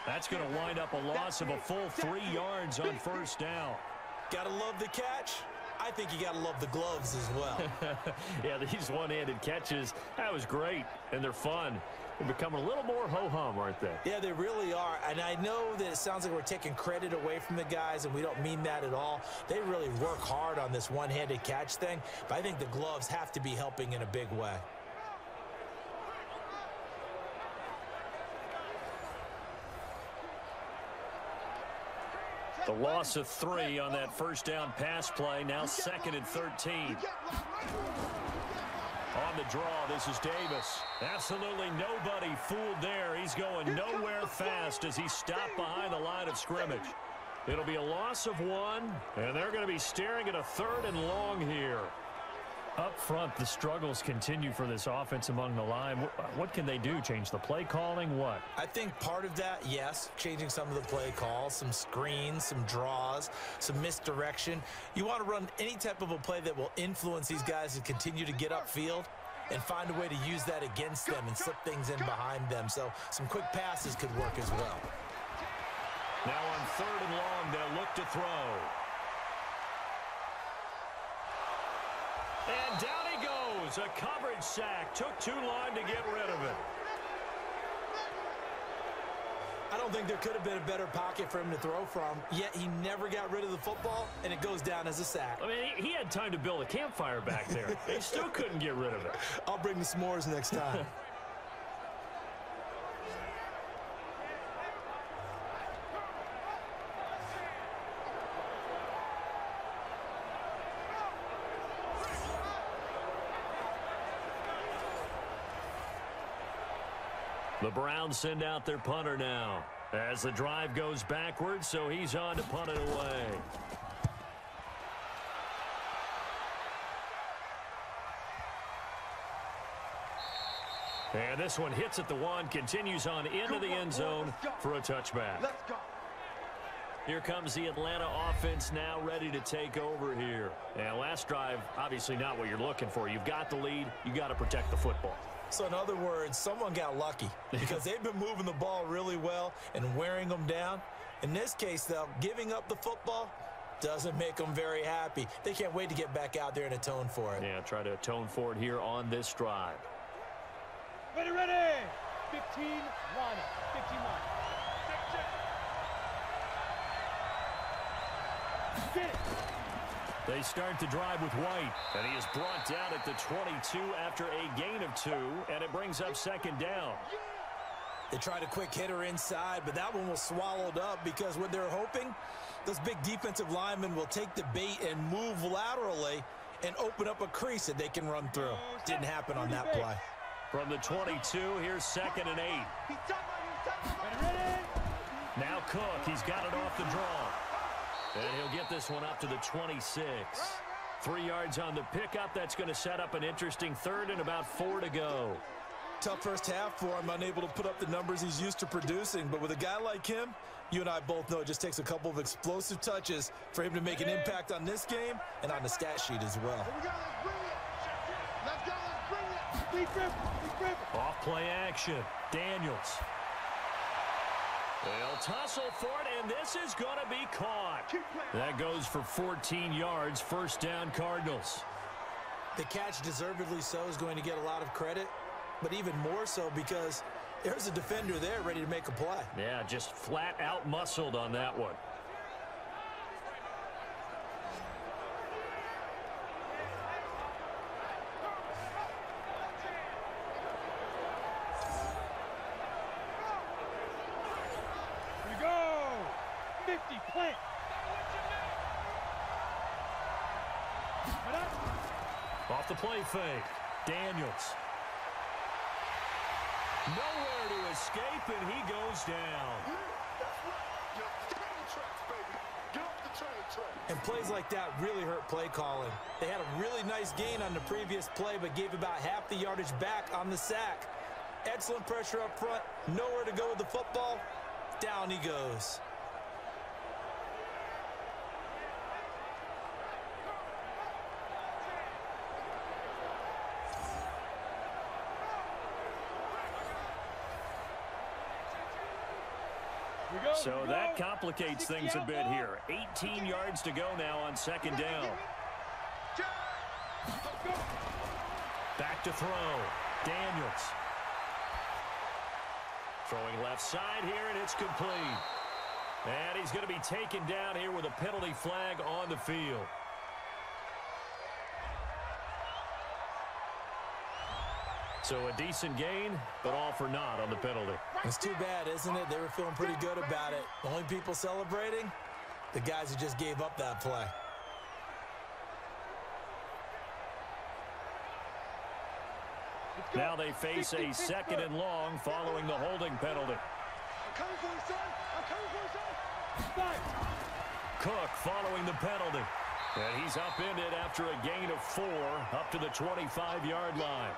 That's going to wind up a loss of a full 3 yards on 1st down. Gotta love the catch. I think you gotta love the gloves as well. Yeah, these one-handed catches, that was great, and they're fun. They're becoming a little more ho-hum, aren't they? Yeah, they really are. And I know that it sounds like we're taking credit away from the guys, and we don't mean that at all. They really work hard on this one-handed catch thing, but I think the gloves have to be helping in a big way. The loss of 3 on that 1st down pass play, now 2nd and 13. On the draw, this is Davis. Absolutely nobody fooled there. He's going nowhere fast as he stopped behind the line of scrimmage. It'll be a loss of 1, and they're going to be staring at a 3rd and long here. Up front, the struggles continue for this offense among the line. What can they do? Change the play calling? What? I think part of that, yes, changing some of the play calls, some screens, some draws, some misdirection. You want to run any type of a play that will influence these guys to continue to get upfield and find a way to use that against them and slip things in behind them. So some quick passes could work as well. Now on 3rd and long, they'll look to throw. And down he goes. A coverage sack. Took too long to get rid of it. I don't think there could have been a better pocket for him to throw from, yet he never got rid of the football, and it goes down as a sack. I mean, he had time to build a campfire back there. He still couldn't get rid of it. I'll bring the s'mores next time. The Browns send out their punter now as the drive goes backwards, so he's on to punt it away. And this one hits at the 1, continues on into the end zone for a touchback. Let's go. Here comes the Atlanta offense now ready to take over here. And last drive, obviously not what you're looking for. You've got the lead. You got to protect the football. So in other words, someone got lucky because they've been moving the ball really well and wearing them down. In this case, though, giving up the football doesn't make them very happy. They can't wait to get back out there and atone for it. Yeah, try to atone for it here on this drive. Ready. 15 line up. 15 line. Get it. They start the drive with White, and he is brought down at the 22 after a gain of 2, and it brings up second down. They tried a quick hitter inside, but that one was swallowed up because what they're hoping, those big defensive linemen will take the bait and move laterally and open up a crease that they can run through. Didn't happen on that play. From the 22, here's 2nd and 8. Ready. Now Cook, he's got it off the draw. And he'll get this one up to the 26. 3 yards on the pickup. That's going to set up an interesting 3rd and about 4 to go. Tough first half for him, unable to put up the numbers he's used to producing. But with a guy like him, you and I both know it just takes a couple of explosive touches for him to make an impact on this game and on the stat sheet as well. Here we go. Let's bring it. Let's go. Let's bring it. Off play action. Daniels. They'll tussle for it, and this is going to be caught. That goes for 14 yards. First down, Cardinals. The catch, deservedly so, is going to get a lot of credit, but even more so because there's a defender there ready to make a play. Yeah, just flat out muscled on that one. Plant. Off the play fake. Daniels. Nowhere to escape, and he goes down. And plays like that really hurt play calling. They had a really nice gain on the previous play, but gave about half the yardage back on the sack. Excellent pressure up front. Nowhere to go with the football. Down he goes. So that complicates things a bit here. 18 yards to go now on second down. Back to throw. Daniels. Throwing left side here, and it's complete. And he's going to be taken down here with a penalty flag on the field. So a decent gain, but all for naught on the penalty. It's too bad, isn't it? They were feeling pretty good about it. The only people celebrating, the guys who just gave up that play. Now they face a 2nd and long following the holding penalty. Cook following the penalty. And he's upended after a gain of 4 up to the 25-yard line.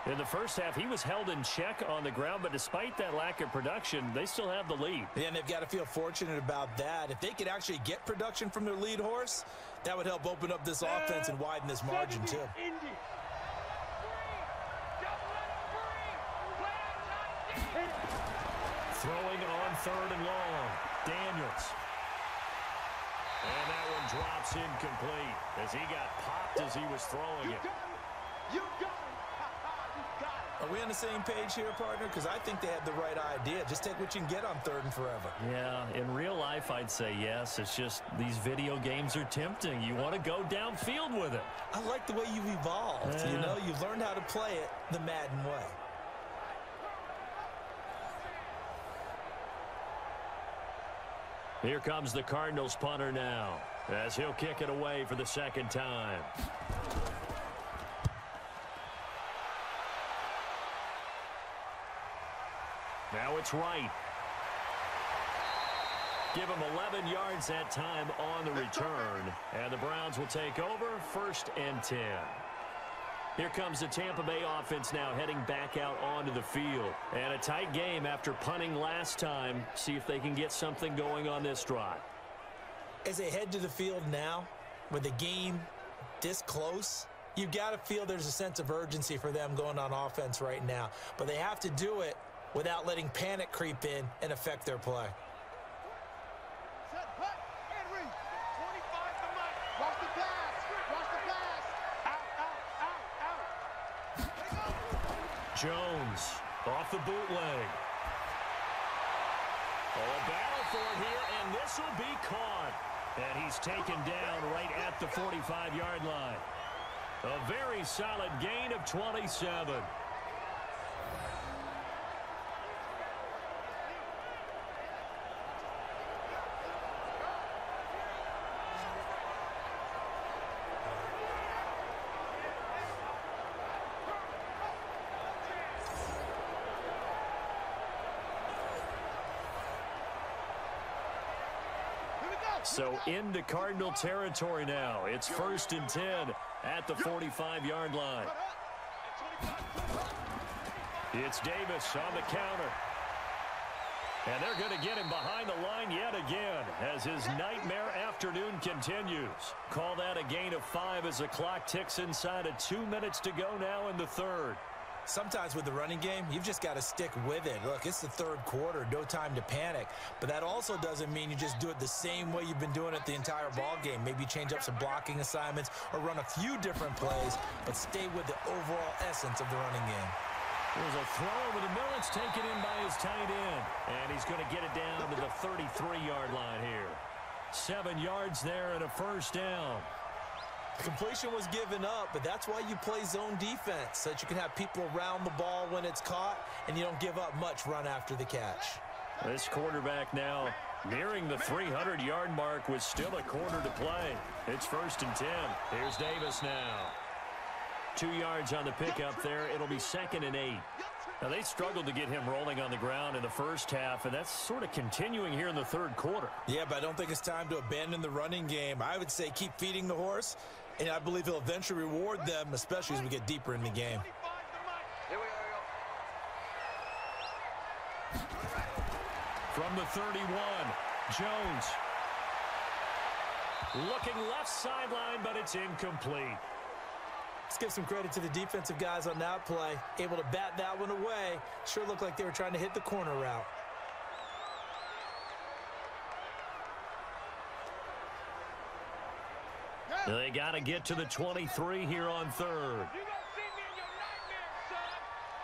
In the first half, he was held in check on the ground, but despite that lack of production, they still have the lead. Yeah, and they've got to feel fortunate about that. If they could actually get production from their lead horse, that would help open up this offense and widen this margin, too. Throwing on 3rd and long. Daniels. And that one drops incomplete as he got popped as he was throwing it. You got it. Are we on the same page here, partner? Because I think they had the right idea. Just take what you can get on 3rd and forever. Yeah, in real life, I'd say yes. It's just these video games are tempting. You want to go downfield with it. I like the way you've evolved. You know, you've learned how to play it the Madden way. Here comes the Cardinals punter now as he'll kick it away for the 2nd time. Now it's Wright. Give him 11 yards that time on the return. And the Browns will take over 1st and 10. Here comes the Tampa Bay offense now heading back out onto the field. And a tight game after punting last time. See if they can get something going on this drive. As they head to the field now, with the game this close, you've got to feel there's a sense of urgency for them going on offense right now. But they have to do it without letting panic creep in and affect their play. Set, hut, and read. 25 to Mike. Watch the pass. Watch the pass. Out. Jones off the bootleg. Oh, a battle for it here, and this will be caught. And he's taken down right at the 45-yard line. A very solid gain of 27. So into Cardinal territory now. It's 1st and 10 at the 45-yard line. It's Davis on the counter. And they're going to get him behind the line yet again as his nightmare afternoon continues. Call that a gain of 5 as the clock ticks inside of 2 minutes to go now in the 3rd. Sometimes with the running game, you've just got to stick with it. Look, it's the 3rd quarter, no time to panic. But that also doesn't mean you just do it the same way you've been doing it the entire ball game. Maybe change up some blocking assignments or run a few different plays, but stay with the overall essence of the running game. There's a throw over the middle. It's taken in by his tight end. And he's going to get it down to the 33-yard line here. 7 yards there and a 1st down. The completion was given up, but that's why you play zone defense, so that you can have people around the ball when it's caught, and you don't give up much run after the catch. This quarterback now nearing the 300-yard mark with still a quarter to play. It's 1st and 10. Here's Davis now. 2 yards on the pickup there. It'll be 2nd and 8. Now, they struggled to get him rolling on the ground in the first half, and that's sort of continuing here in the 3rd quarter. Yeah, but I don't think it's time to abandon the running game. I would say keep feeding the horse, and I believe he'll eventually reward them, especially as we get deeper in the game. From the 31, Jones. Looking left sideline, but it's incomplete. Let's give some credit to the defensive guys on that play. Able to bat that one away. Sure looked like they were trying to hit the corner route. They got to get to the 23 here on 3rd. You gonna see me in your nightmare, son.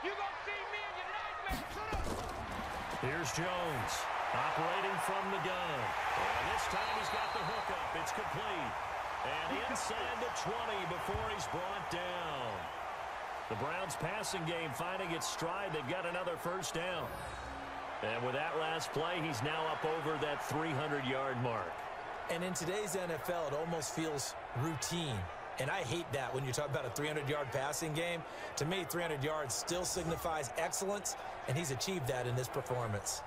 You gonna see me in your nightmare. Shut up. Here's Jones operating from the gun. And this time he's got the hookup. It's complete. And inside the 20 before he's brought down. The Browns passing game finding its stride. They've got another 1st down. And with that last play, he's now up over that 300-yard mark. And in today's NFL, it almost feels routine. And I hate that when you talk about a 300-yard passing game. To me, 300 yards still signifies excellence, and he's achieved that in this performance.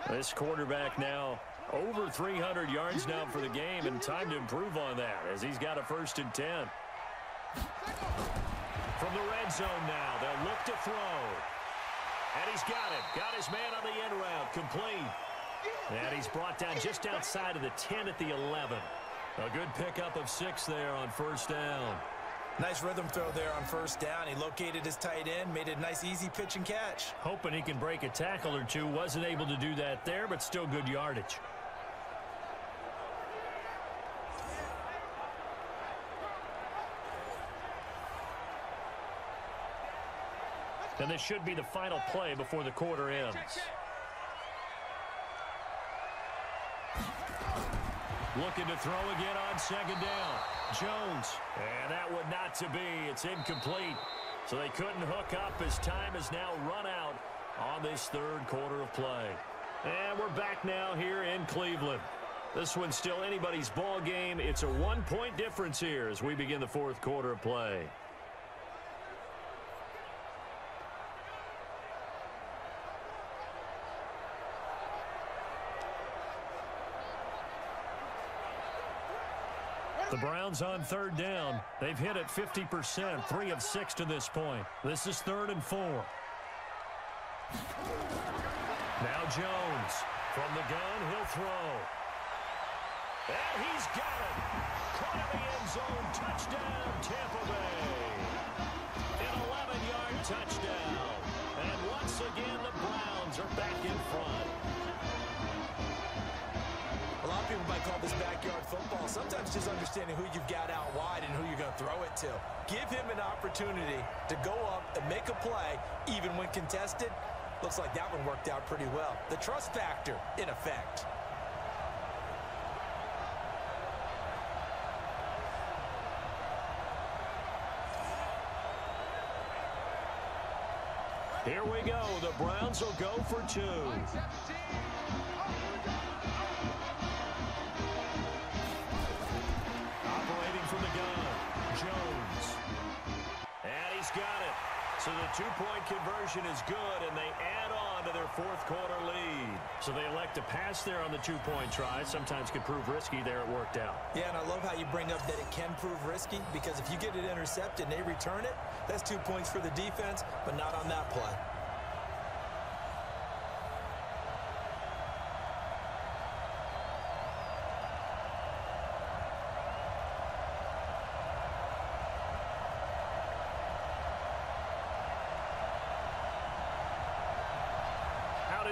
This quarterback now over 300 yards now for the game, and time to improve on that as he's got a 1st and 10. From the red zone now, they'll look to throw. And he's got it. Got his man on the end route. Complete. And he's brought down just outside of the 10 at the 11. A good pickup of 6 there on 1st down. Nice rhythm throw there on 1st down. He located his tight end, made it a nice easy pitch and catch. Hoping he can break a tackle or two. Wasn't able to do that there, but still good yardage. And this should be the final play before the quarter ends. Looking to throw again on 2nd down. Jones. And that would not to be. It's incomplete. So they couldn't hook up as time has now run out on this 3rd quarter of play. And we're back now here in Cleveland. This one's still anybody's ball game. It's a 1-point difference here as we begin the 4th quarter of play. The Browns on third down. They've hit it 50%, 3 of 6 to this point. This is 3rd and 4. Now Jones. From the gun, he'll throw. And he's got it. Caught in the end zone. Touchdown, Tampa Bay. An 11-yard touchdown. And once again, the Browns are back in front. A lot of people might call this backyard football. Sometimes just understanding who you've got out wide and who you're going to throw it to. Give him an opportunity to go up and make a play, even when contested. Looks like that one worked out pretty well. The trust factor in effect. Here we go. The Browns will go for 2. Operating from the gun, Jones. And he's got it. So the 2-point conversion is good, and they add on to their 4th quarter lead. So they elect to pass there on the 2-point try. Sometimes could prove risky there. It worked out. Yeah, and I love how you bring up that it can prove risky, because if you get it intercepted and they return it, that's 2 points for the defense, but not on that play.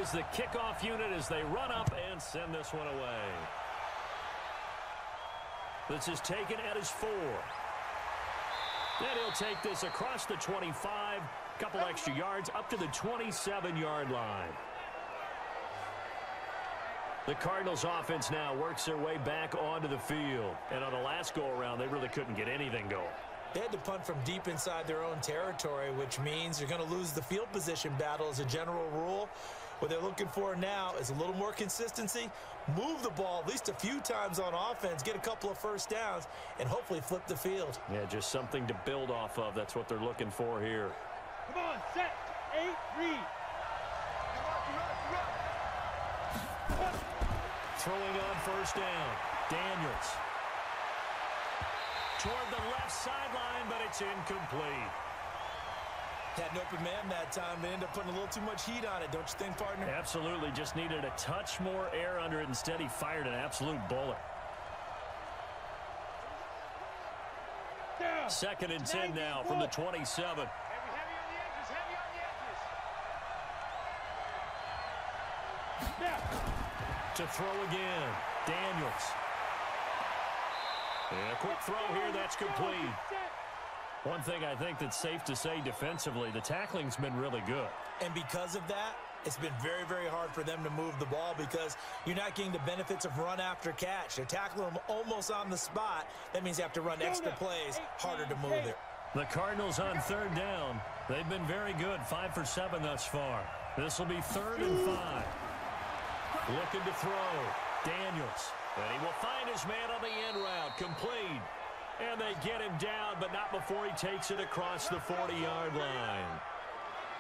Is the kickoff unit as they run up and send this one away. This is taken at his 4. Then he'll take this across the 25, couple extra yards up to the 27-yard line. The Cardinals offense now works their way back onto the field. And on the last go-around, they really couldn't get anything going. They had to punt from deep inside their own territory, which means you're going to lose the field position battle as a general rule. What they're looking for now is a little more consistency, move the ball at least a few times on offense, get a couple of first downs, and hopefully flip the field. Yeah, just something to build off of. That's what they're looking for here. Come on, set, 8, read. Throwing on first down, Daniels. Toward the left sideline, but it's incomplete. Had an open man that time. They ended up putting a little too much heat on it, don't you think, partner? Absolutely. Just needed a touch more air under it. Instead, he fired an absolute bullet. Down. 2nd and 10 now from the 27. Heavy on the edges, heavy on the edges. Now. To throw again, Daniels. And a quick throw here, that's complete. One thing I think that's safe to say defensively, the tackling's been really good. And because of that, it's been very, very hard for them to move the ball because you're not getting the benefits of run after catch. They're tackling them almost on the spot. That means you have to run extra plays, harder to move it. The Cardinals on 3rd down. They've been very good, 5 for 7 thus far. This will be 3rd and 5. Looking to throw, Daniels. And he will find his man on the end route, complete. And they get him down, but not before he takes it across the 40-yard line.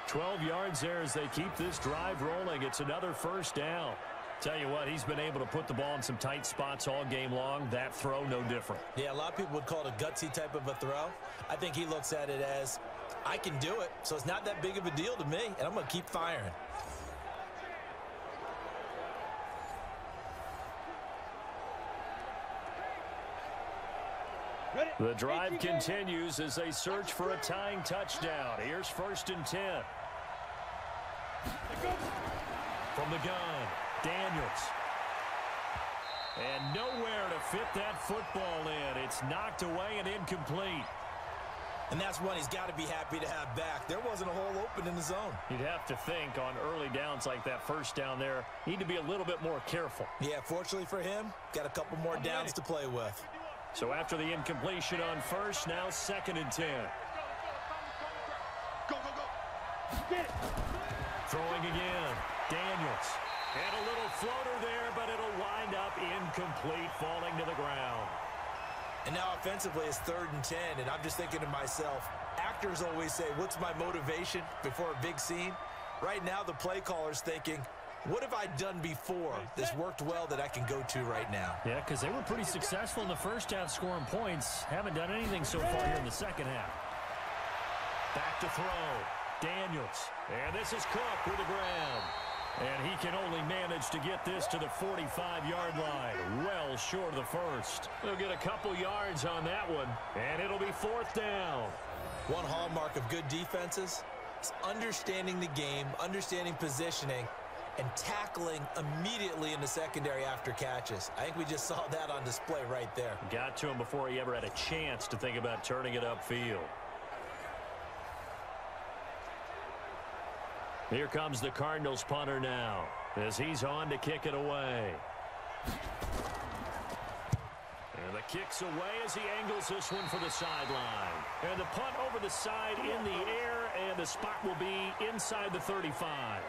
12 yards there as they keep this drive rolling. It's another first down. Tell you what, he's been able to put the ball in some tight spots all game long. That throw, no different. Yeah, a lot of people would call it a gutsy type of a throw. I think he looks at it as, I can do it, so it's not that big of a deal to me, and I'm going to keep firing. The drive continues as they search for a tying touchdown. Here's 1st and 10. From the gun, Daniels. And nowhere to fit that football in. It's knocked away and incomplete. And that's one he's got to be happy to have back. There wasn't a hole open in the zone. You'd have to think on early downs like that first down there, need to be a little bit more careful. Yeah, fortunately for him, got a couple more downs to play with. So after the incompletion on first, now 2nd and 10. Go, go, go. Get it. Throwing again, Daniels. And a little floater there, but it'll wind up incomplete, falling to the ground. And now offensively it's 3rd and 10, and I'm just thinking to myself, actors always say, what's my motivation before a big scene? Right now the play caller's thinking, What have I done before that's worked well that I can go to right now? Yeah, because they were pretty successful in the first half scoring points. Haven't done anything so far here in the second half. Back to throw. Daniels. And this is Cook with the grab. And he can only manage to get this to the 45-yard line. Well short of the first. He'll get a couple yards on that one. And it'll be fourth down. One hallmark of good defenses is understanding the game, understanding positioning, and tackling immediately in the secondary after catches. I think we just saw that on display right there. Got to him before he ever had a chance to think about turning it upfield. Here comes the Cardinals punter now as he's on to kick it away. And the kick's away as he angles this one for the sideline. And the punt over the side in the air, and the spot will be inside the 35.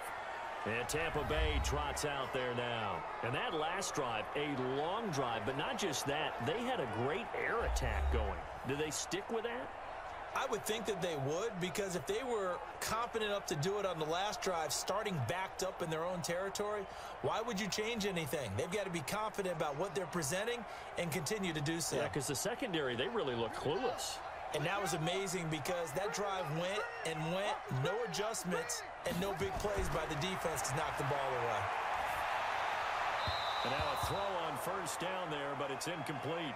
And Tampa Bay trots out there now. And that last drive, a long drive, but not just that. They had a great air attack going. Do they stick with that? I would think that they would, because if they were confident enough to do it on the last drive, starting backed up in their own territory, why would you change anything? They've got to be confident about what they're presenting and continue to do so. Yeah, because the secondary, they really look clueless. And that was amazing because that drive went and went, no adjustments, and no big plays by the defense to knock the ball away. And now a throw on first down there, but it's incomplete.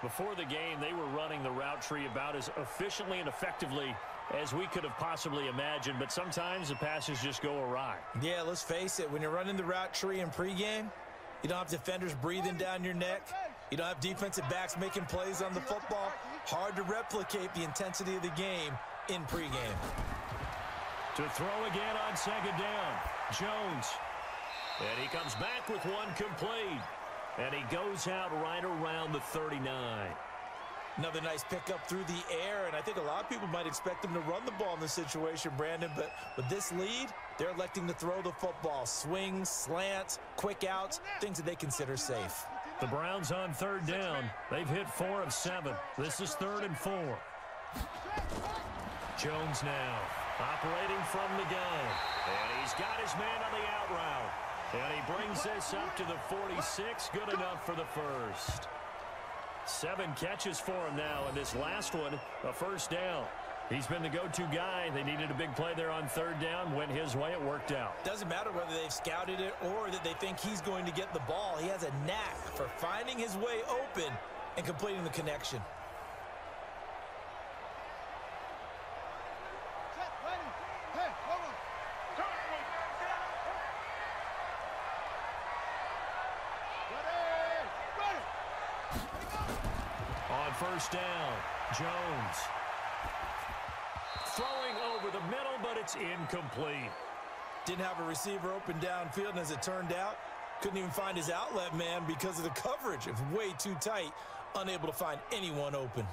Before the game, they were running the route tree about as efficiently and effectively as we could have possibly imagined, but sometimes the passes just go awry. Yeah, let's face it. When you're running the route tree in pregame, you don't have defenders breathing down your neck. You don't have defensive backs making plays on the football. Hard to replicate the intensity of the game in pregame. To throw again on second down, Jones. And he comes back with one complete. And he goes out right around the 39. Another nice pickup through the air, and I think a lot of people might expect him to run the ball in this situation, Brandon, but with this lead, they're electing to throw the football. Swings, slants, quick outs, things that they consider safe. The Browns on third down. They've hit 4 of 7. This is 3rd and 4. Jones now operating from the gun, and he's got his man on the out route. And he brings this up to the 46. Good enough for the first. 7 catches for him now, and this last one, a first down. He's been the go-to guy. They needed a big play there on third down. Went his way. It worked out. Doesn't matter whether they've scouted it or that they think he's going to get the ball. He has a knack for finding his way open and completing the connection. First down, Jones. Throwing over the middle, but it's incomplete. Didn't have a receiver open downfield, and as it turned out, couldn't even find his outlet man because of the coverage. It was way too tight, unable to find anyone open.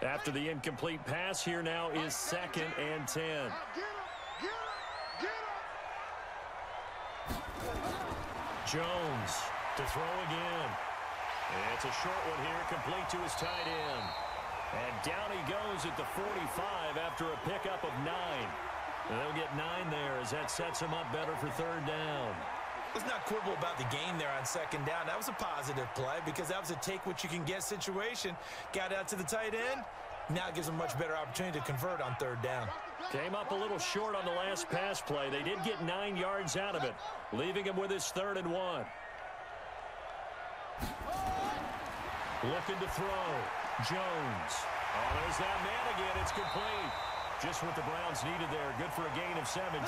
After the incomplete pass, here now is 2nd and 10. Jones to throw again. And it's a short one here, complete to his tight end. And down he goes at the 45 after a pickup of 9. And they'll get 9 there as that sets him up better for third down. Let's not quibble about the gain there on second down. That was a positive play because that was a take-what-you-can-get situation. Got out to the tight end. Now it gives him a much better opportunity to convert on third down. Came up a little short on the last pass play. They did get 9 yards out of it, leaving him with his 3rd and 1. Looking to throw. Jones. Oh, there's that man again. It's complete. Just what the Browns needed there. Good for a gain of 17.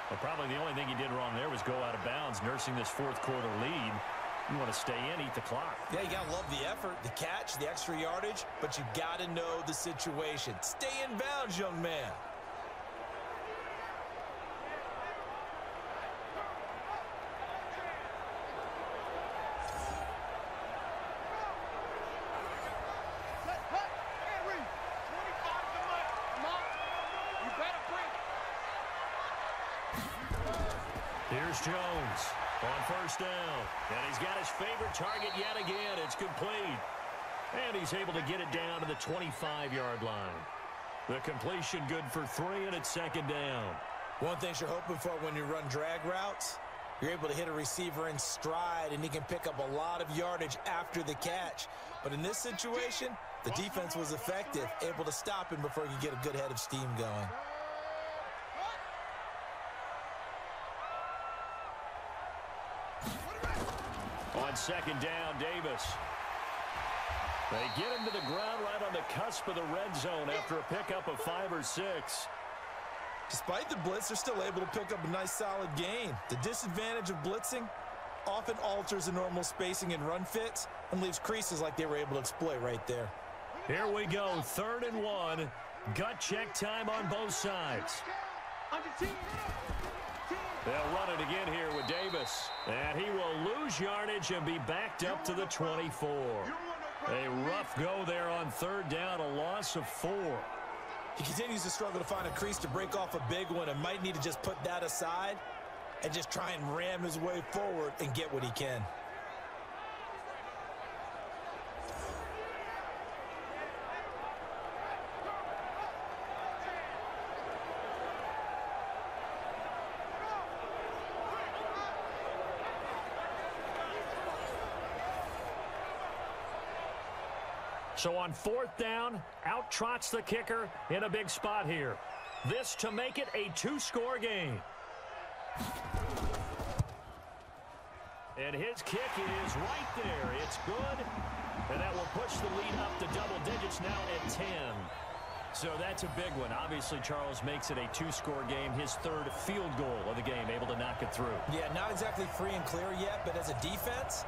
Well, probably the only thing he did wrong there was go out of bounds, nursing this 4th quarter lead. You want to stay in, eat the clock. Yeah, you got to love the effort, the catch, the extra yardage, but you got to know the situation. Stay in bounds, young man. Here's Jones on first down. And he's got his favorite target yet again. It's complete. And he's able to get it down to the 25-yard line. The completion good for 3, and it's second down. One thing you're hoping for when you run drag routes, you're able to hit a receiver in stride, and he can pick up a lot of yardage after the catch. But in this situation, the defense was effective, able to stop him before he could get a good head of steam going. On second down, Davis. They get him to the ground right on the cusp of the red zone after a pickup of 5 or 6. Despite the blitz, they're still able to pick up a nice solid gain. The disadvantage of blitzing often alters the normal spacing and run fits and leaves creases like they were able to exploit right there. Here we go, 3rd and 1. Gut check time on both sides. They'll run it again here with Davis. And he will lose yardage and be backed up to the 24. A rough go there on 3rd down, a loss of 4. He continues to struggle to find a crease to break off a big one and might need to just put that aside and just try and ram his way forward and get what he can. So on 4th down, out trots the kicker in a big spot here. This to make it a 2-score game. And his kick is right there. It's good. And that will push the lead up to double digits now at 10. So that's a big one. Obviously, Charles makes it a 2-score game. His 3rd field goal of the game, able to knock it through. Yeah, not exactly free and clear yet, but as a defense,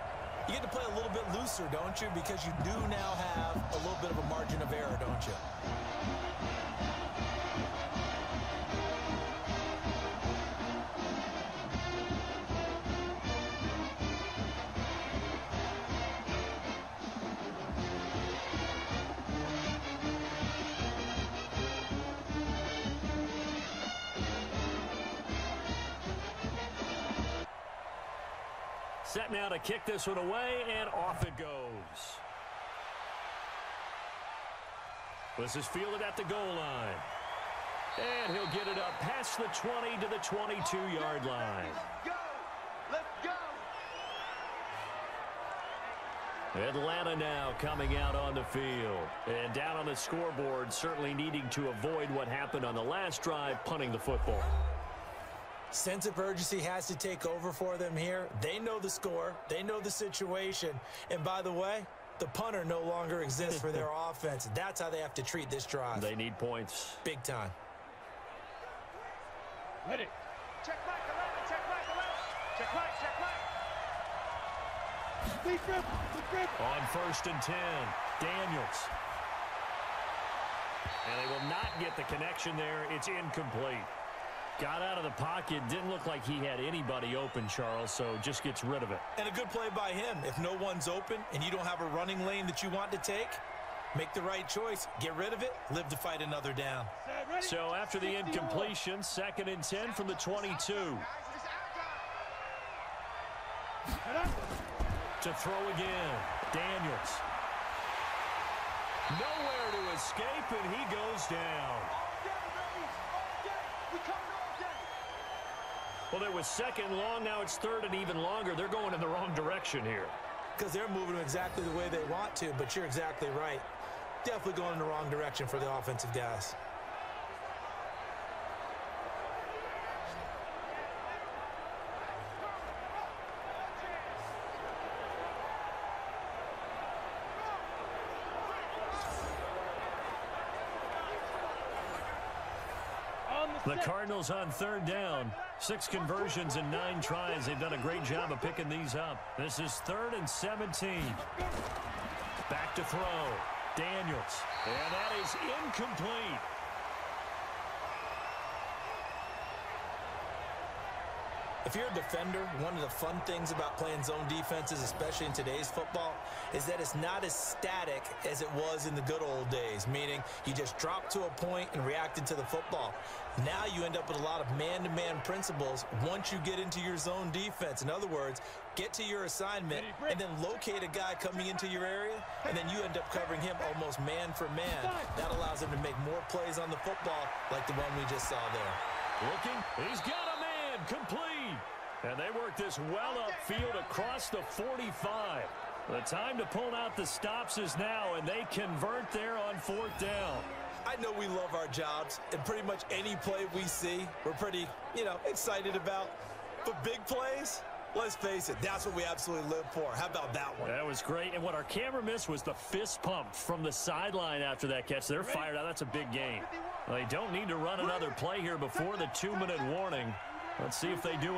you get to play a little bit looser, don't you? Because you do now have a little bit of a margin of error, don't you? Set now to kick this one away, and off it goes. This is fielded at the goal line. And he'll get it up past the 20 to the 22-yard line. Let's go! Atlanta now coming out on the field. And down on the scoreboard, certainly needing to avoid what happened on the last drive, punting the football. Sense of urgency has to take over for them here. They know the score. They know the situation. And by the way, the punter no longer exists for their offense. That's how they have to treat this drive. They need points. Big time. Ready. Check right, 11. Check right, 11. Check right, check right. Lead grip. On 1st and 10, Daniels. And they will not get the connection there. It's incomplete. Got out of the pocket. Didn't look like he had anybody open, Charles, so just gets rid of it. And a good play by him. If no one's open and you don't have a running lane that you want to take, make the right choice. Get rid of it. Live to fight another down. So after the incompletion, 2nd and 10 from the 22. To throw again. Daniels. Nowhere to escape, and he goes down. Well, there was 2nd long. Now it's 3rd and even longer. They're going in the wrong direction here. Because they're moving exactly the way they want to, but you're exactly right. Definitely going in the wrong direction for the offensive guys. The Cardinals on 3rd down. 6 conversions and 9 tries. They've done a great job of picking these up. This is 3rd and 17. Back to throw. Daniels. And that is incomplete. If you're a defender, one of the fun things about playing zone defenses, especially in today's football, is that it's not as static as it was in the good old days, meaning you just drop to a point and reacted to the football. Now you end up with a lot of man-to-man principles once you get into your zone defense. In other words, get to your assignment and then locate a guy coming into your area, and then you end up covering him almost man for man. That allows him to make more plays on the football like the one we just saw there. Looking, he's got a man, complete. And they work this well upfield across the 45. The time to pull out the stops is now, and they convert there on 4th down. I know we love our jobs, and pretty much any play we see, we're pretty, excited about. But big plays, let's face it, that's what we absolutely live for. How about that one? That was great, and what our camera missed was the fist pump from the sideline after that catch. They're fired out. That's a big gain. They don't need to run another play here before the 2-minute warning. Let's see if they do it.